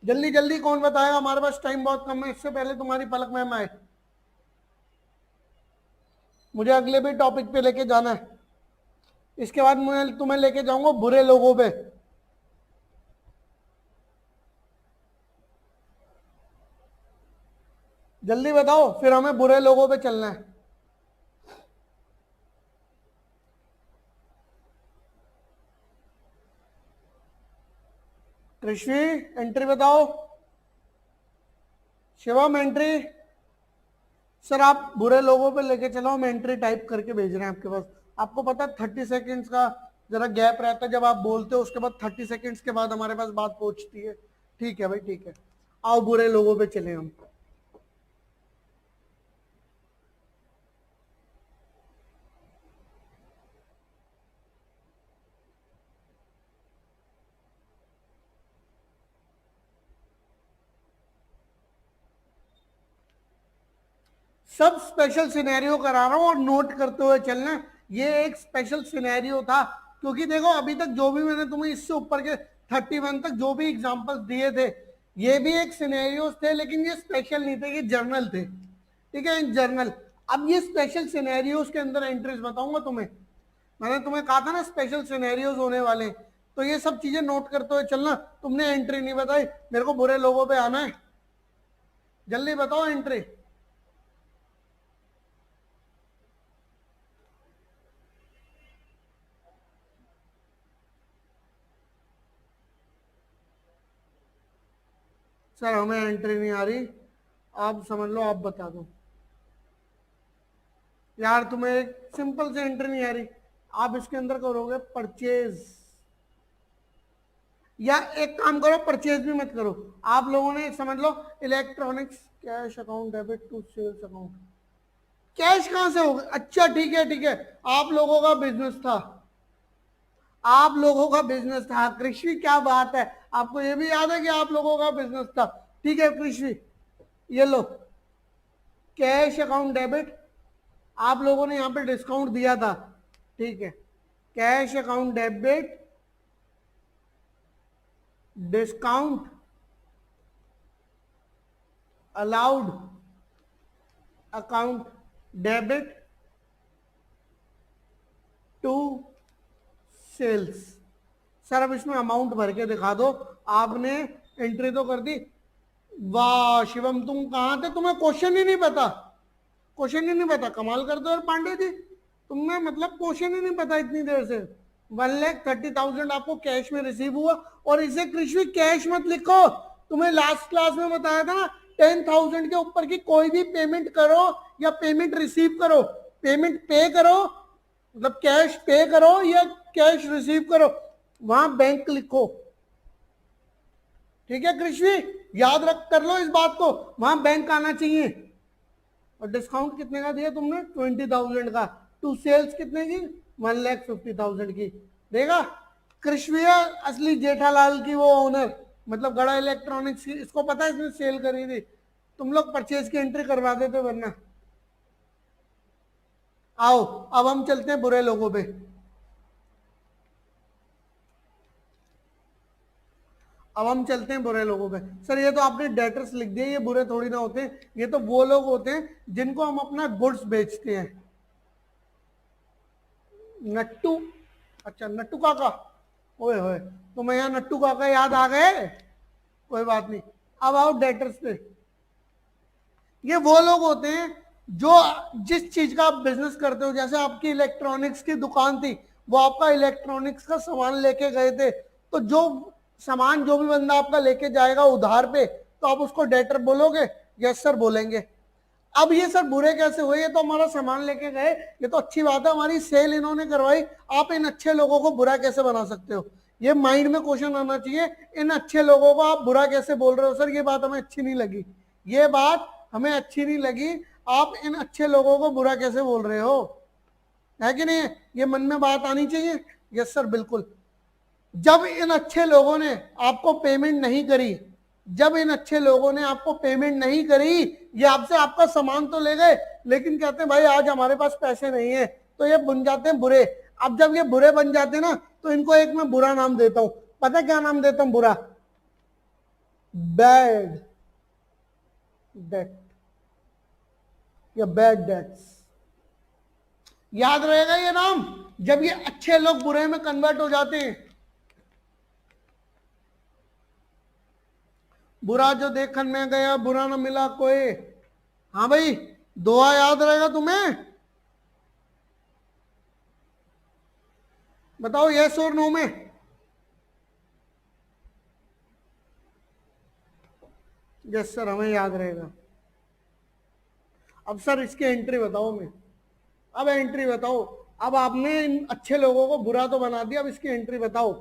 जल्दी जल्दी कौन बताएगा? हमारे पास टाइम बहुत कम है, इससे पहले तुम्हारी पलक मैम आए, मुझे अगले भी टॉपिक पे लेके जाना है। इसके बाद मैं तुम्हें लेके जाऊंगा बुरे लोगों पे। जल्दी बताओ, फिर हमें बुरे लोगों पे चलना है। कृष्वी एंट्री बताओ, शिवम एंट्री। सर आप बुरे लोगों पे लेके चलो, हम एंट्री टाइप करके भेज रहे हैं आपके पास। आपको पता है 30 सेकेंड्स का जरा गैप रहता है, जब आप बोलते हो उसके बाद 30 सेकेंड्स के बाद हमारे पास बात पहुंचती है। ठीक है भाई ठीक है, आओ बुरे लोगों पे चले हम। सब स्पेशल सिनेरियो करा रहा हूं और नोट करते हुए चलना। ये एक स्पेशल सिनेरियो था, क्योंकि देखो अभी तक जो भी मैंने तुम्हें इससे ऊपर के 31 तक जो भी एग्जांपल्स दिए थे, ये भी एक सिनेरियोस थे, लेकिन ये स्पेशल नहीं थे, ये जर्नल थे, ठीक है, जर्नल। अब ये स्पेशल सिनेरियोस के अंदर एंट्रीज बताऊंगा तुम्हें, मैंने तुम्हें कहा था ना स्पेशल सिनेरियोस होने वाले, तो ये सब चीजें नोट करते हुए चलना। तुमने एंट्री नहीं बताई, मेरे को बुरे लोगों पे आना है, जल्दी बताओ एंट्री। सर हमें एंट्री नहीं आ रही, आप समझ लो, आप बता दो। यार तुम्हें एक सिंपल से एंट्री नहीं आ रही, आप इसके अंदर करोगे परचेज, या एक काम करो परचेज भी मत करो, आप लोगों ने समझ लो electronics cash account debit to sales account, cash कहां से होगा? अच्छा ठीक है ठीक है, आप लोगों का बिजनेस था, आप लोगों का बिजनेस था कृषि, क्या बात है, आपको ये भी याद है कि आप लोगों का बिजनेस था। ठीक है कृषि, ये लो कैश अकाउंट डेबिट, आप लोगों ने यहां पे डिस्काउंट दिया था, ठीक है, cash account debit discount allowed account debit to sales. Sir अब इसमें अमाउंट भर के दिखा दो, आपने एंट्री तो कर दी। वाह शिवम तुम कहां थे, तुम्हें क्वेश्चन ही नहीं पता, क्वेश्चन ही नहीं पता, कमाल कर दो यार पांडे जी, तुम्हें मतलब क्वेश्चन ही नहीं पता इतनी देर से। 1,30,000 आपको कैश में रिसीव हुआ, और इसे कृषि कैश मत लिखो, तुम्हें लास्ट क्लास में बताया था ना, 10,000 के ऊपर की कोई भी पेमेंट करो या पेमेंट रिसीव करो, पेमेंट पे करो, मतलब कैश पे करो या कैश रिसीव करो, वहां बैंक लिखो। ठीक है कृषि, याद रख कर लो इस बात को, वहां बैंक आना चाहिए। और डिस्काउंट कितने का दिया तुमने? 20,000 का। टू सेल्स कितने की? 1,50,000 की। देगा कृषि असली जेठालाल की वो ओनर, मतलब गड़ा इलेक्ट्रॉनिक्स की, इसको पता है इसने सेल करी थी, तुम लोग परचेज की एंट्री करवा देते वरना। आओ अब हम चलते हैं बुरे लोगों पे। अब हम चलते हैं बुरे लोगों पे। सर ये तो आपने डेटर्स लिख दिए, ये बुरे थोड़ी ना होते हैं, ये तो वो लोग होते हैं जिनको हम अपना गुड्स बेचते हैं। नट्टू, अच्छा नट्टू काका, ओए होए, तुम्हें यहाँ नट्टू काका याद आ गए, कोई बात नहीं। अब आओ डेटर्स पे। ये वो लोग होते हैं जो जिस चीज का आप बिजनेस करते हो, जैसे आपकी इलेक्ट्रॉनिक्स की दुकान थी, वो आपका इलेक्ट्रॉनिक्स का सामान लेके गए थे, तो जो सामान जो भी बंदा आपका लेके जाएगा उधार पे, तो आप उसको डेटर बोलोगे? यस सर बोलेंगे। अब ये सर बुरे कैसे हुए, ये तो हमारा सामान लेके गए, ये तो अच्छी बात है, हमारी सेल इन्होंने करवाई, आप इन अच्छे लोगों को बुरा कैसे बना सकते हो? ये माइंड में क्वेश्चन आना चाहिए, इन अच्छे लोगों को आप बुरा कैसे बोल रहे हो? सर ये बात हमें अच्छी नहीं लगी, ये बात हमें अच्छी नहीं लगी, आप इन अच्छे लोगों को बुरा कैसे बोल रहे हो? है कि नहीं? ये मन में बात आनी चाहिए। यस सर बिल्कुल। जब इन अच्छे लोगों ने आपको पेमेंट नहीं करी, जब इन अच्छे लोगों ने आपको पेमेंट नहीं करी, ये आपसे आपका सामान तो ले गए, लेकिन कहते हैं भाई आज हमारे पास पैसे नहीं है, तो ये बन जाते हैं बुरे। अब जब ये बुरे बन जाते हैं ना, तो इनको एक मैं बुरा नाम देता हूं, पता क्या नाम देता हूं? बुरा, बैड डेट या बैड डेट्स। याद रहेगा ये नाम, जब ये अच्छे लोग बुरे में कन्वर्ट हो जाते हैं। बुरा जो देखन में गया बुरा ना मिला कोई। हाँ भाई, दुआ याद रहेगा तुम्हें? बताओ यस और नो में। यस सर हमें याद रहेगा। अब सर इसकी एंट्री बताओ मैं, अब एंट्री बताओ। अब आपने इन अच्छे लोगों को बुरा तो बना दिया, अब इसकी एंट्री बताओ।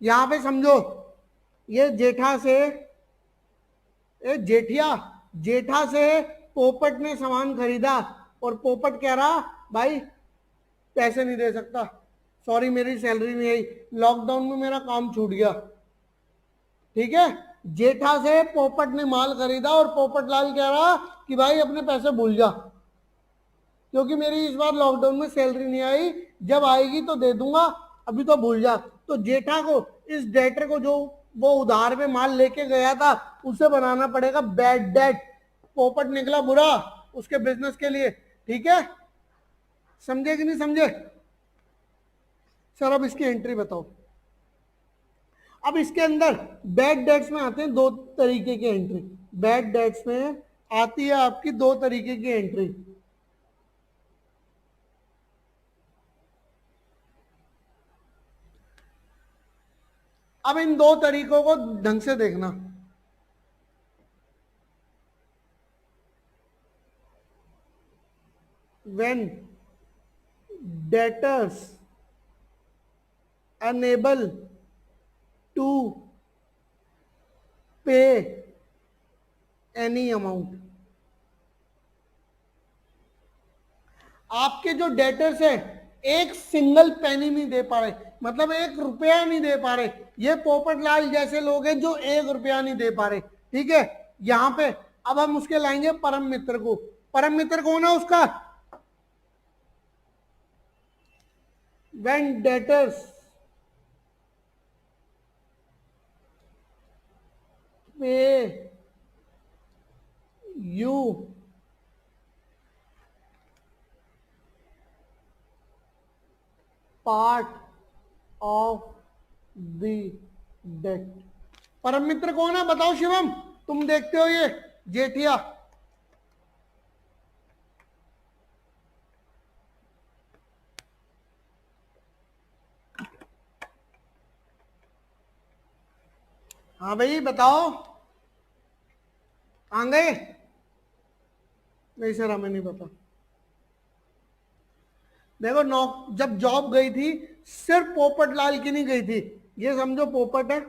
यहां पे समझो, ये जेठा से, ए जेठिया, जेठा से पोपट ने सामान खरीदा, और पोपट कह रहा भाई पैसे नहीं दे सकता, सॉरी मेरी सैलरी नहीं आई, लॉकडाउन में मेरा काम छूट गया। ठीक है, जेठा से पोपट ने माल खरीदा, और पोपट लाल कह रहा कि भाई अपने पैसे भूल जा, क्योंकि मेरी इस बार लॉकडाउन में सैलरी नहीं आई, जब आएगी तो दे दूंगा, अभी तो भूल जा। तो जेठा को, इस डेटर को, जो वो उधार में माल लेके गया था, उसे बनाना पड़ेगा बैड डेट। पोपट निकला बुरा उसके बिजनेस के लिए। ठीक है, समझे कि नहीं समझे? सर अब इसकी एंट्री बताओ। अब इसके अंदर बैड डेट्स में आते हैं दो तरीके की एंट्री, बैड डेट्स में आती है आपकी दो तरीके की एंट्री। अब इन दो तरीकों को ढंग से देखना। when debtors unable to pay any amount, आपके जो डेटर्स है एक सिंगल पेनी नहीं दे पा रहे, मतलब 1 रुपया नहीं दे पा रहे, ये पोपटलाल जैसे लोग हैं जो 1 रुपया नहीं दे पा रहे, ठीक है। यहां पे अब हम उसके लाएंगे परम मित्र को। परम मित्र कौन है उसका? when debtors pay you part of the debt। परम मित्र कौन है बताओ शिवम, तुम देखते हो ये जेठिया। हाँ भाई बताओ, आ गए? नहीं सर हमें नहीं पता। देखो जब जॉब गई थी सिर्फ पोपटलाल की नहीं गई थी, ये समझो पोपट है,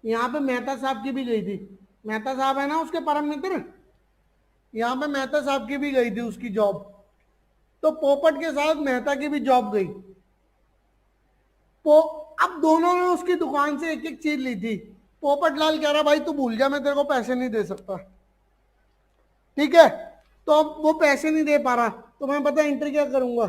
यहाँ पे मेहता साहब की भी गई थी। मेहता साहब है ना उसके परम मित्र, यहाँ पे मेहता साहब की भी गई थी उसकी जॉब, तो पोपट के साथ मेहता की भी जॉब गई। अब दोनों ने उसकी दुकान से एक एक चीज ली थी। पोपटलाल कह रहा भाई तू भूल जा, मैं तेरे को पैसे नहीं दे सकता, ठीक है। तो अब वो पैसे नहीं दे पा रहा, तो मैं पता एंट्री क्या करूंगा,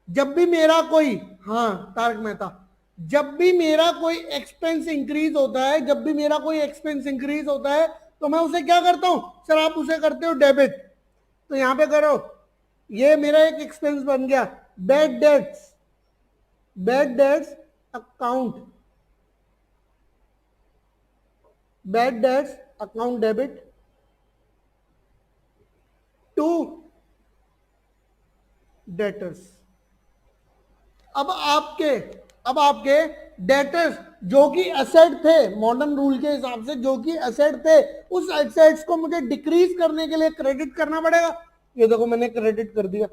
जब भी मेरा कोई, हाँ तारक मेहता, जब भी मेरा कोई एक्सपेंस इंक्रीज होता है, जब भी मेरा कोई एक्सपेंस इंक्रीज होता है तो मैं उसे क्या करता हूं सर, आप उसे करते हो डेबिट, तो यहां पे करो, ये मेरा एक एक्सपेंस बन गया, bad debts, bad debts account, bad debts account debit to debtors. अब आपके डेटर्स जो कि एसेट थे, मॉडर्न रूल के हिसाब से जो कि एसेट थे, उस एसेट्स को मुझे डिक्रीज करने के लिए क्रेडिट करना पड़ेगा। ये देखो मैंने क्रेडिट कर दिया।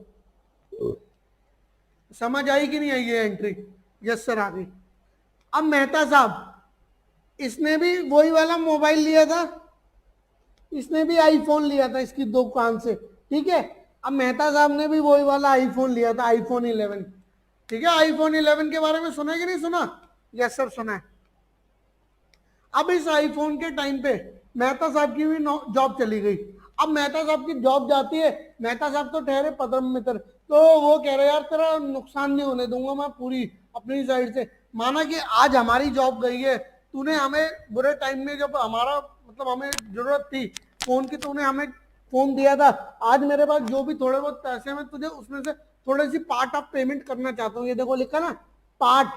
समझ आई कि नहीं आई ये एंट्री? यस सर आ गई। अब मेहता साहब, इसने भी वही वाला मोबाइल लिया था, इसने भी आईफोन लिया था इसकी दुकान से, ठीक है। अब मेहता साहब ने भी वही वाला आईफोन लिया था, आईफोन 11, ठीक है। आईफोन 11 के बारे में सुना है कि नहीं सुना? यस सर सुना है। अब इस आईफोन के टाइम पे मेहता साहब की भी जॉब चली गई। अब मेहता साहब की जॉब जाती है, मेहता साहब तो ठहरे परम मित्र, तो वो कह रहे यार तेरा नुकसान नहीं होने दूंगा मैं पूरी अपनी साइड से। माना कि आज हमारी जॉब गई है, तूने हमें बुरे टाइम में जब हमारा मतलब हमें जरूरत थी फोन की, तूने हमें फोन दिया था, आज मेरे पास जो भी थोड़े बहुत पैसे हैं मैं तुझे उसमें से थोड़ी सी पार्ट ऑफ पेमेंट करना चाहता हूँ। ये देखो लिखा ना, पार्ट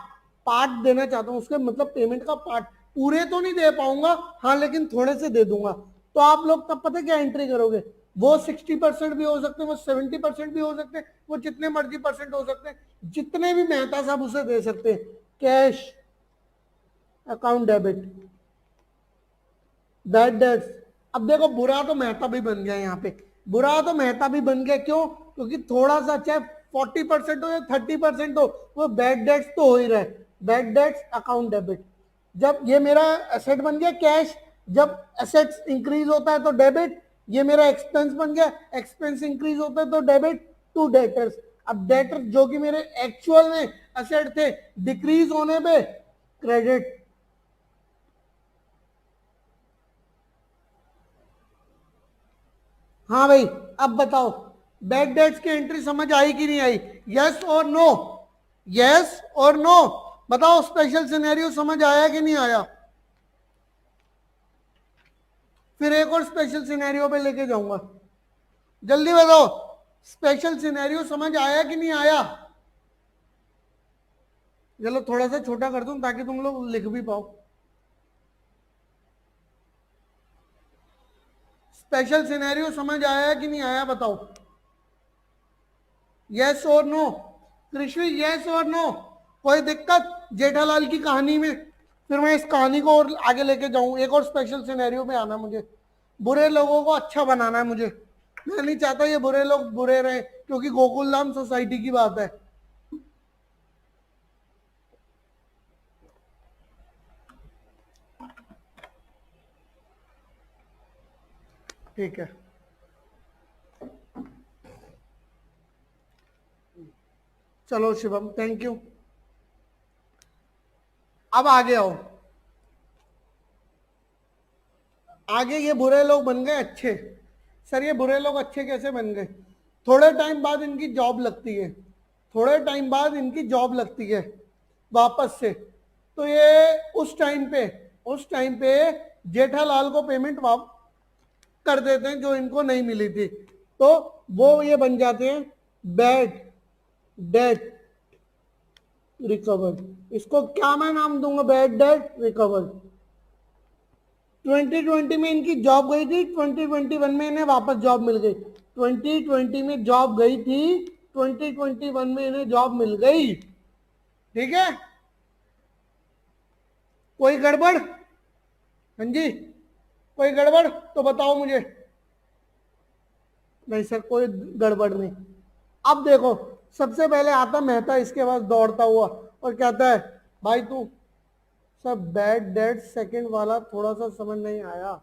पार्ट देना चाहता हूँ, उसके मतलब पेमेंट का पार्ट, पूरे तो नहीं दे पाऊंगा हाँ, लेकिन थोड़े से दे दूंगा। तो आप लोग तब पता क्या एंट्री करोगे, वो 60% भी हो सकते हैं, वो 70% भी हो सकते हैं, वो जितने मर्जी परसेंट हो सकते हैं, जितने भी मेहता साहब उसे दे सकते हैं। Cash account debit, bad debts. अब देखो बुरा तो मेहता भी बन गया, यहाँ पे बुरा तो मेहता भी बन गया, क्यों? क्योंकि थोड़ा सा चाहे 40% हो या 30% हो, वो बैड डेट्स तो हो ही रहा है। बैड डेट्स अकाउंट डेबिट, जब ये मेरा एसेट बन गया कैश, जब एसेट्स इंक्रीज होता है तो डेबिट, ये मेरा एक्सपेंस बन गया, एक्सपेंस इंक्रीज होता है तो डेबिट टू डेटर्स। अब डेटर्स जो कि मेरे एक्चुअल में एसेट थे, डिक्रीज होने पे क्रेडिट। हाँ भाई अब बताओ बैड डेट्स की एंट्री समझ आई कि नहीं आई? यस और नो, यस और नो बताओ। स्पेशल सिनेरियो समझ आया कि नहीं आया? फिर एक और स्पेशल सिनेरियो पे लेके जाऊंगा, जल्दी बताओ स्पेशल सिनेरियो समझ आया कि नहीं आया? चलो थोड़ा सा छोटा कर दूं ताकि तुम लोग लिख भी पाओ। स्पेशल सिनेरियो समझ आया कि नहीं आया बताओ? यस और नो? कृष्ण यस और नो? कोई दिक्कत जेठालाल की कहानी में? फिर मैं इस कहानी को और आगे लेके जाऊं, एक और स्पेशल सिनेरियो में आना मुझे। बुरे लोगों को अच्छा बनाना है मुझे। मैं नहीं चाहता ये बुरे लोग बुरे रहे, क्योंकि गोकुल धाम सोसाइटी की बात है। ठीक है, चलो शिवम, थैंक यू। अब आगे आओ। आगे ये बुरे लोग बन गए अच्छे। सर ये बुरे लोग अच्छे कैसे बन गए? थोड़े टाइम बाद इनकी जॉब लगती है, थोड़े टाइम बाद इनकी जॉब लगती है वापस से। तो ये उस टाइम पे जेठालाल को पेमेंट वापस कर देते हैं जो इनको नहीं मिली थी। तो वो ये बन जाते हैं बैड डेट रिकवर्ड। इसको क्या मैं नाम दूंगा? Bad debt recovered. 2020 में इनकी जॉब गई थी, 2021 में इन्हें वापस जॉब मिल गई। 2020 में जॉब गई थी, 2021 में इन्हें जॉब मिल गई। ठीक है, कोई गड़बड़? हाँ जी, कोई गड़बड़ तो बताओ मुझे। नहीं सर, कोई गड़बड़ नहीं। अब देखो, सबसे पहले आता मेहता इसके पास दौड़ता हुआ और कहता है, भाई तू सब बैड डेट सेकंड वाला थोड़ा सा समझ नहीं आया।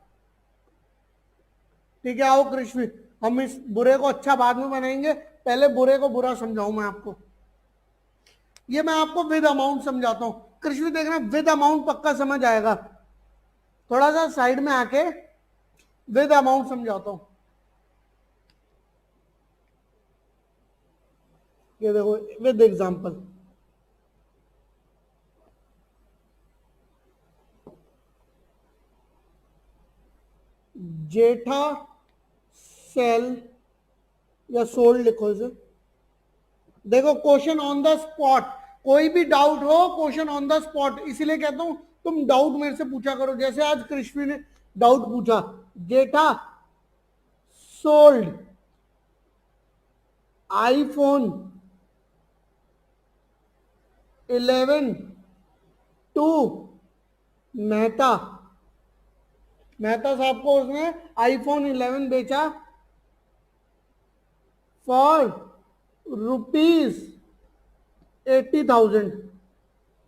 ठीक है, आओ कृष्ण, हम इस बुरे को अच्छा बाद में बनाएंगे, पहले बुरे को बुरा समझाऊं मैं आपको। ये मैं आपको विद अमाउंट समझाता हूं। कृष्ण देखना, विद अमाउंट पक्का समझ आएगा। थोड़ा सा साइड में आके विद अमाउंट समझाता हूं। ये देखो, विद एग्जांपल। जेठा सेल या सोल्ड लिखो इसे। देखो, क्वेश्चन ऑन द स्पॉट, कोई भी डाउट हो क्वेश्चन ऑन द स्पॉट, इसीलिए कहता हूं तुम डाउट मेरे से पूछा करो। जैसे आज कृष्ण ने डाउट पूछा, Jetha sold iPhone 11 to Mehta. Mehta साहब को उसने आईफोन 11 बेचा फॉर रुपीज 80,000,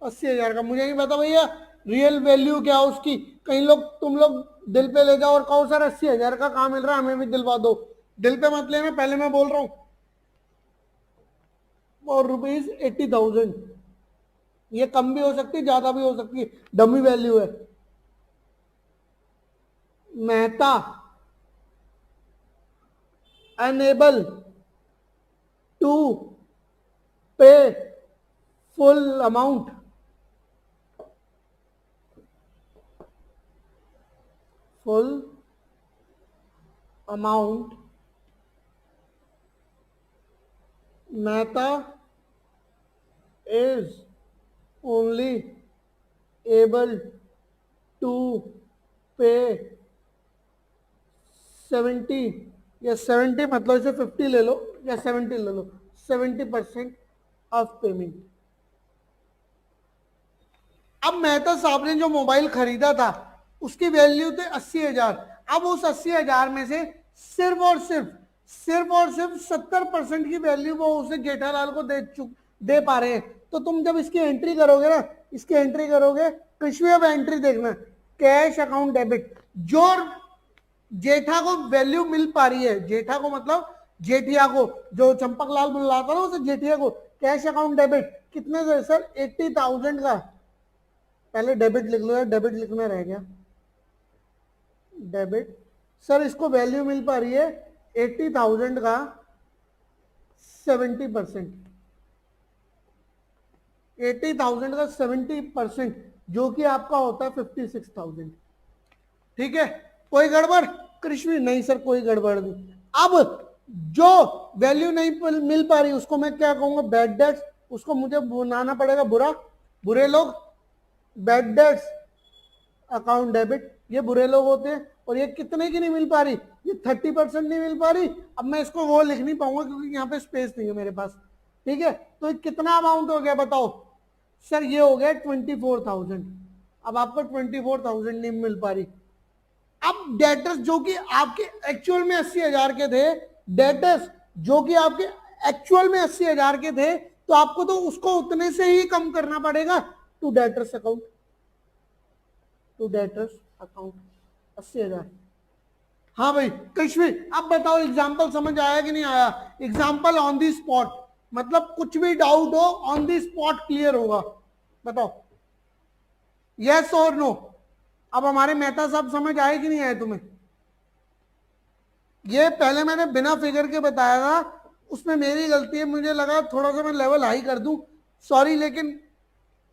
80,000 का। मुझे नहीं पता भैया रियल वैल्यू क्या है उसकी। कहीं लोग तुम लोग दिल पे ले जाओ और कहो सर 80,000 का काम मिल रहा है, हमें भी दिलवा दो। दिल पे मत लेना, पहले मैं बोल रहा हूं। और रुपीज 80,000, ये कम भी हो सकती है, ज्यादा भी हो सकती है, डमी वैल्यू है। मेहता अनेबल टू पे full amount, full amount. Mehta is only able to pay 70, या 70 मतलब इसे 50 ले लो या 70 ले लो, 70% ऑफ पेमेंट। अब मेहता साहब ने जो मोबाइल खरीदा था उसकी वैल्यू थे 80,000। अब उस 80,000 में से सिर्फ 70% की वैल्यू वो उसे जेठालाल को दे पा रहे हैं। तो तुम जब इसकी एंट्री करोगे ना, इसकी एंट्री करोगे, कृष्ण अब एंट्री देखना, कैश अकाउंट डेबिट। जो जेठा को वैल्यू मिल पा रही है, जेठा को मतलब जेठिया को, जो चंपक लाल बुलाता ना उसे जेठिया को, कैश अकाउंट डेबिट कितने से सर? 80,000 का। पहले डेबिट लिख लो यार, डेबिट लिखना रह गया। डेबिट सर, इसको वैल्यू मिल पा रही है 80,000 का 70%, 80,000 का 70%, जो कि आपका होता है 56,000। ठीक है, कोई गड़बड़ कृष्ण? नहीं सर, कोई गड़बड़ नहीं। अब जो वैल्यू नहीं मिल पा रही उसको मैं क्या कहूंगा? Bad debts. उसको मुझे बनाना पड़ेगा बुरा, बुरे लोग। बैड डेट्स अकाउंट डेबिट, ये बुरे लोग होते हैं। और ये कितने की नहीं मिल पा रही? ये 30% नहीं मिल पा रही। अब मैं इसको वो लिख नहीं पाऊंगा क्योंकि यहाँ पे स्पेस नहीं है मेरे पास। ठीक है, तो कितना अमाउंट हो गया बताओ? सर ये हो गया 24,000, अब आपको 24,000 नहीं मिल पा रही। अब डेटर्स जो कि आपके एक्चुअल में 80,000 के थे, डेटर्स जो कि आपके एक्चुअल में 80,000 के थे, तो आपको तो उसको उतने से ही कम करना पड़ेगा to debtors account, to debtors account 80,000। हाँ भाई कश्मीर, अब बताओ एग्जाम्पल समझ आया कि नहीं आया? एग्जाम्पल ऑन दी स्पॉट, मतलब कुछ भी डाउट हो ऑन दी स्पॉट क्लियर होगा। बताओ यस और नो। अब हमारे मेहता साहब समझ आए कि नहीं आए तुम्हें? ये पहले मैंने बिना फिगर के बताया था, उसमें मेरी गलती है, मुझे लगा थोड़ा सा मैं लेवल हाई कर दूं, सॉरी, लेकिन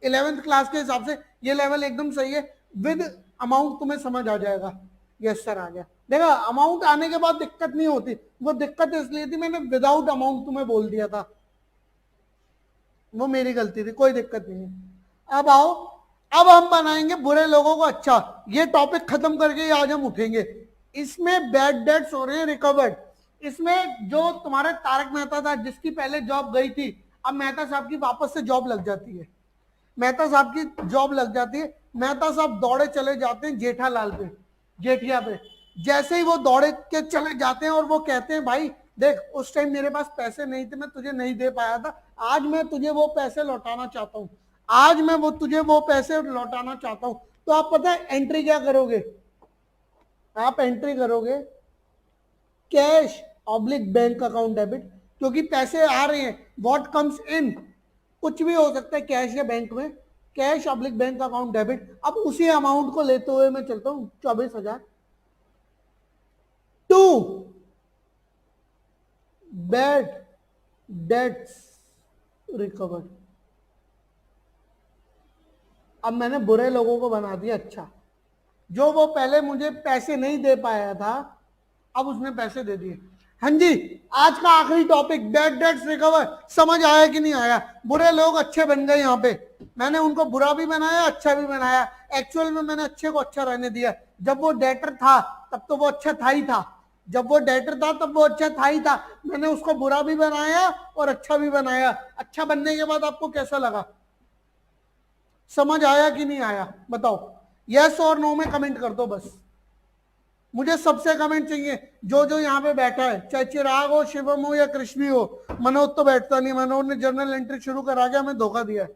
11th क्लास के हिसाब से ये लेवल एकदम सही है। विद अमाउंट तुम्हें समझ आ जाएगा। यस सर आ गया। देखा, अमाउंट आने के बाद दिक्कत नहीं होती, वो दिक्कत इसलिए थी मैंने विदाउट अमाउंट तुम्हें बोल दिया था, वो मेरी गलती थी, कोई दिक्कत नहीं है। अब आओ, अब हम बनाएंगे बुरे लोगों को अच्छा। ये टॉपिक खत्म करके आज हम उठेंगे। इसमें बैड डेट्स हो रहे हैं रिकवर्ड। इसमें जो तुम्हारा तारक मेहता था जिसकी पहले जॉब गई थी, अब मेहता साहब की वापस से जॉब लग जाती है, मेहता साहब की जॉब लग जाती है। मेहता साहब दौड़े चले जाते हैं जेठालाल पे, जेठिया पे। जैसे ही वो दौड़े के चले जाते हैं और वो कहते हैं भाई देख उस टाइम मेरे पास पैसे नहीं थे, मैं तुझे नहीं दे पाया था, आज मैं तुझे वो पैसे लौटाना चाहता हूँ, आज मैं वो तुझे वो पैसे लौटाना चाहता हूँ। तो आप पता है एंट्री क्या करोगे? आप एंट्री करोगे cash oblique bank account debit, क्योंकि पैसे आ रहे हैं, व्हाट कम्स इन, कुछ भी हो सकता है कैश या बैंक में, cash oblique bank account debit. अब उसी अमाउंट को लेते हुए मैं चलता हूं 24,000 टू बैड डेट्स रिकवर्ड। अब मैंने बुरे लोगों को बना दिया अच्छा, जो वो पहले मुझे पैसे नहीं दे पाया था अब उसने पैसे दे दिए। हाँ जी, आज का आखिरी टॉपिक बैड डेट्स रिकवर। समझ आया कि नहीं आया? बुरे लोग अच्छे बन गए यहाँ पे, मैंने उनको बुरा भी बनाया अच्छा भी बनाया। एक्चुअल में मैंने अच्छे को अच्छा रहने दिया। जब वो डेटर था तब तो वो अच्छा था ही था, जब वो डेटर था तब वो अच्छा था ही था, मैंने उसको बुरा भी बनाया और अच्छा भी बनाया। अच्छा बनने के बाद आपको कैसा लगा? समझ आया कि नहीं आया? बताओ यस और नो में कमेंट कर दो बस, मुझे सबसे कमेंट चाहिए। जो जो यहाँ पे बैठा है, चाहे चिराग हो, शिवम हो या कृष्ण हो, मनोज तो बैठता नहीं, मनोज ने जर्नल एंट्री शुरू करा के हमें धोखा दिया।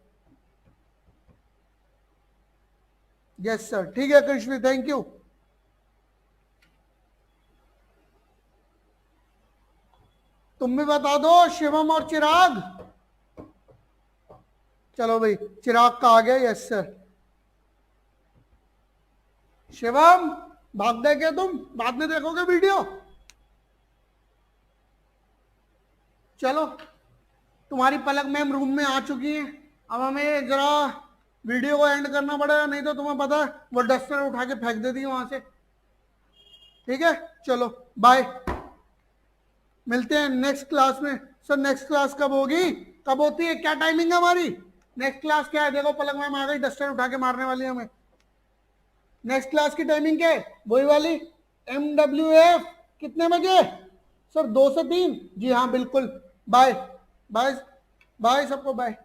यस सर, ठीक है कृष्ण, थैंक यू। तुम भी बता दो शिवम और चिराग। चलो भाई चिराग का आ गया, यस सर। शिवम भाग दे क्या तुम, बाद में देखोगे वीडियो? चलो तुम्हारी पलक मैम रूम में आ चुकी है, अब हमें जरा वीडियो को एंड करना पड़ेगा, नहीं तो तुम्हें पता है वो डस्टर उठा के फेंक देती है वहां से। ठीक है चलो बाय, मिलते हैं नेक्स्ट क्लास में। सर नेक्स्ट क्लास कब होगी, कब होती है, क्या टाइमिंग है हमारी? नेक्स्ट क्लास क्या है? देखो पलक मैम आ गई, डस्टर उठा के मारने वाली है हमें। नेक्स्ट क्लास की टाइमिंग क्या है? वही वाली MWF कितने बजे? सर 2 से 3। जी हाँ बिल्कुल। बाय बाय बाय सबको, बाय।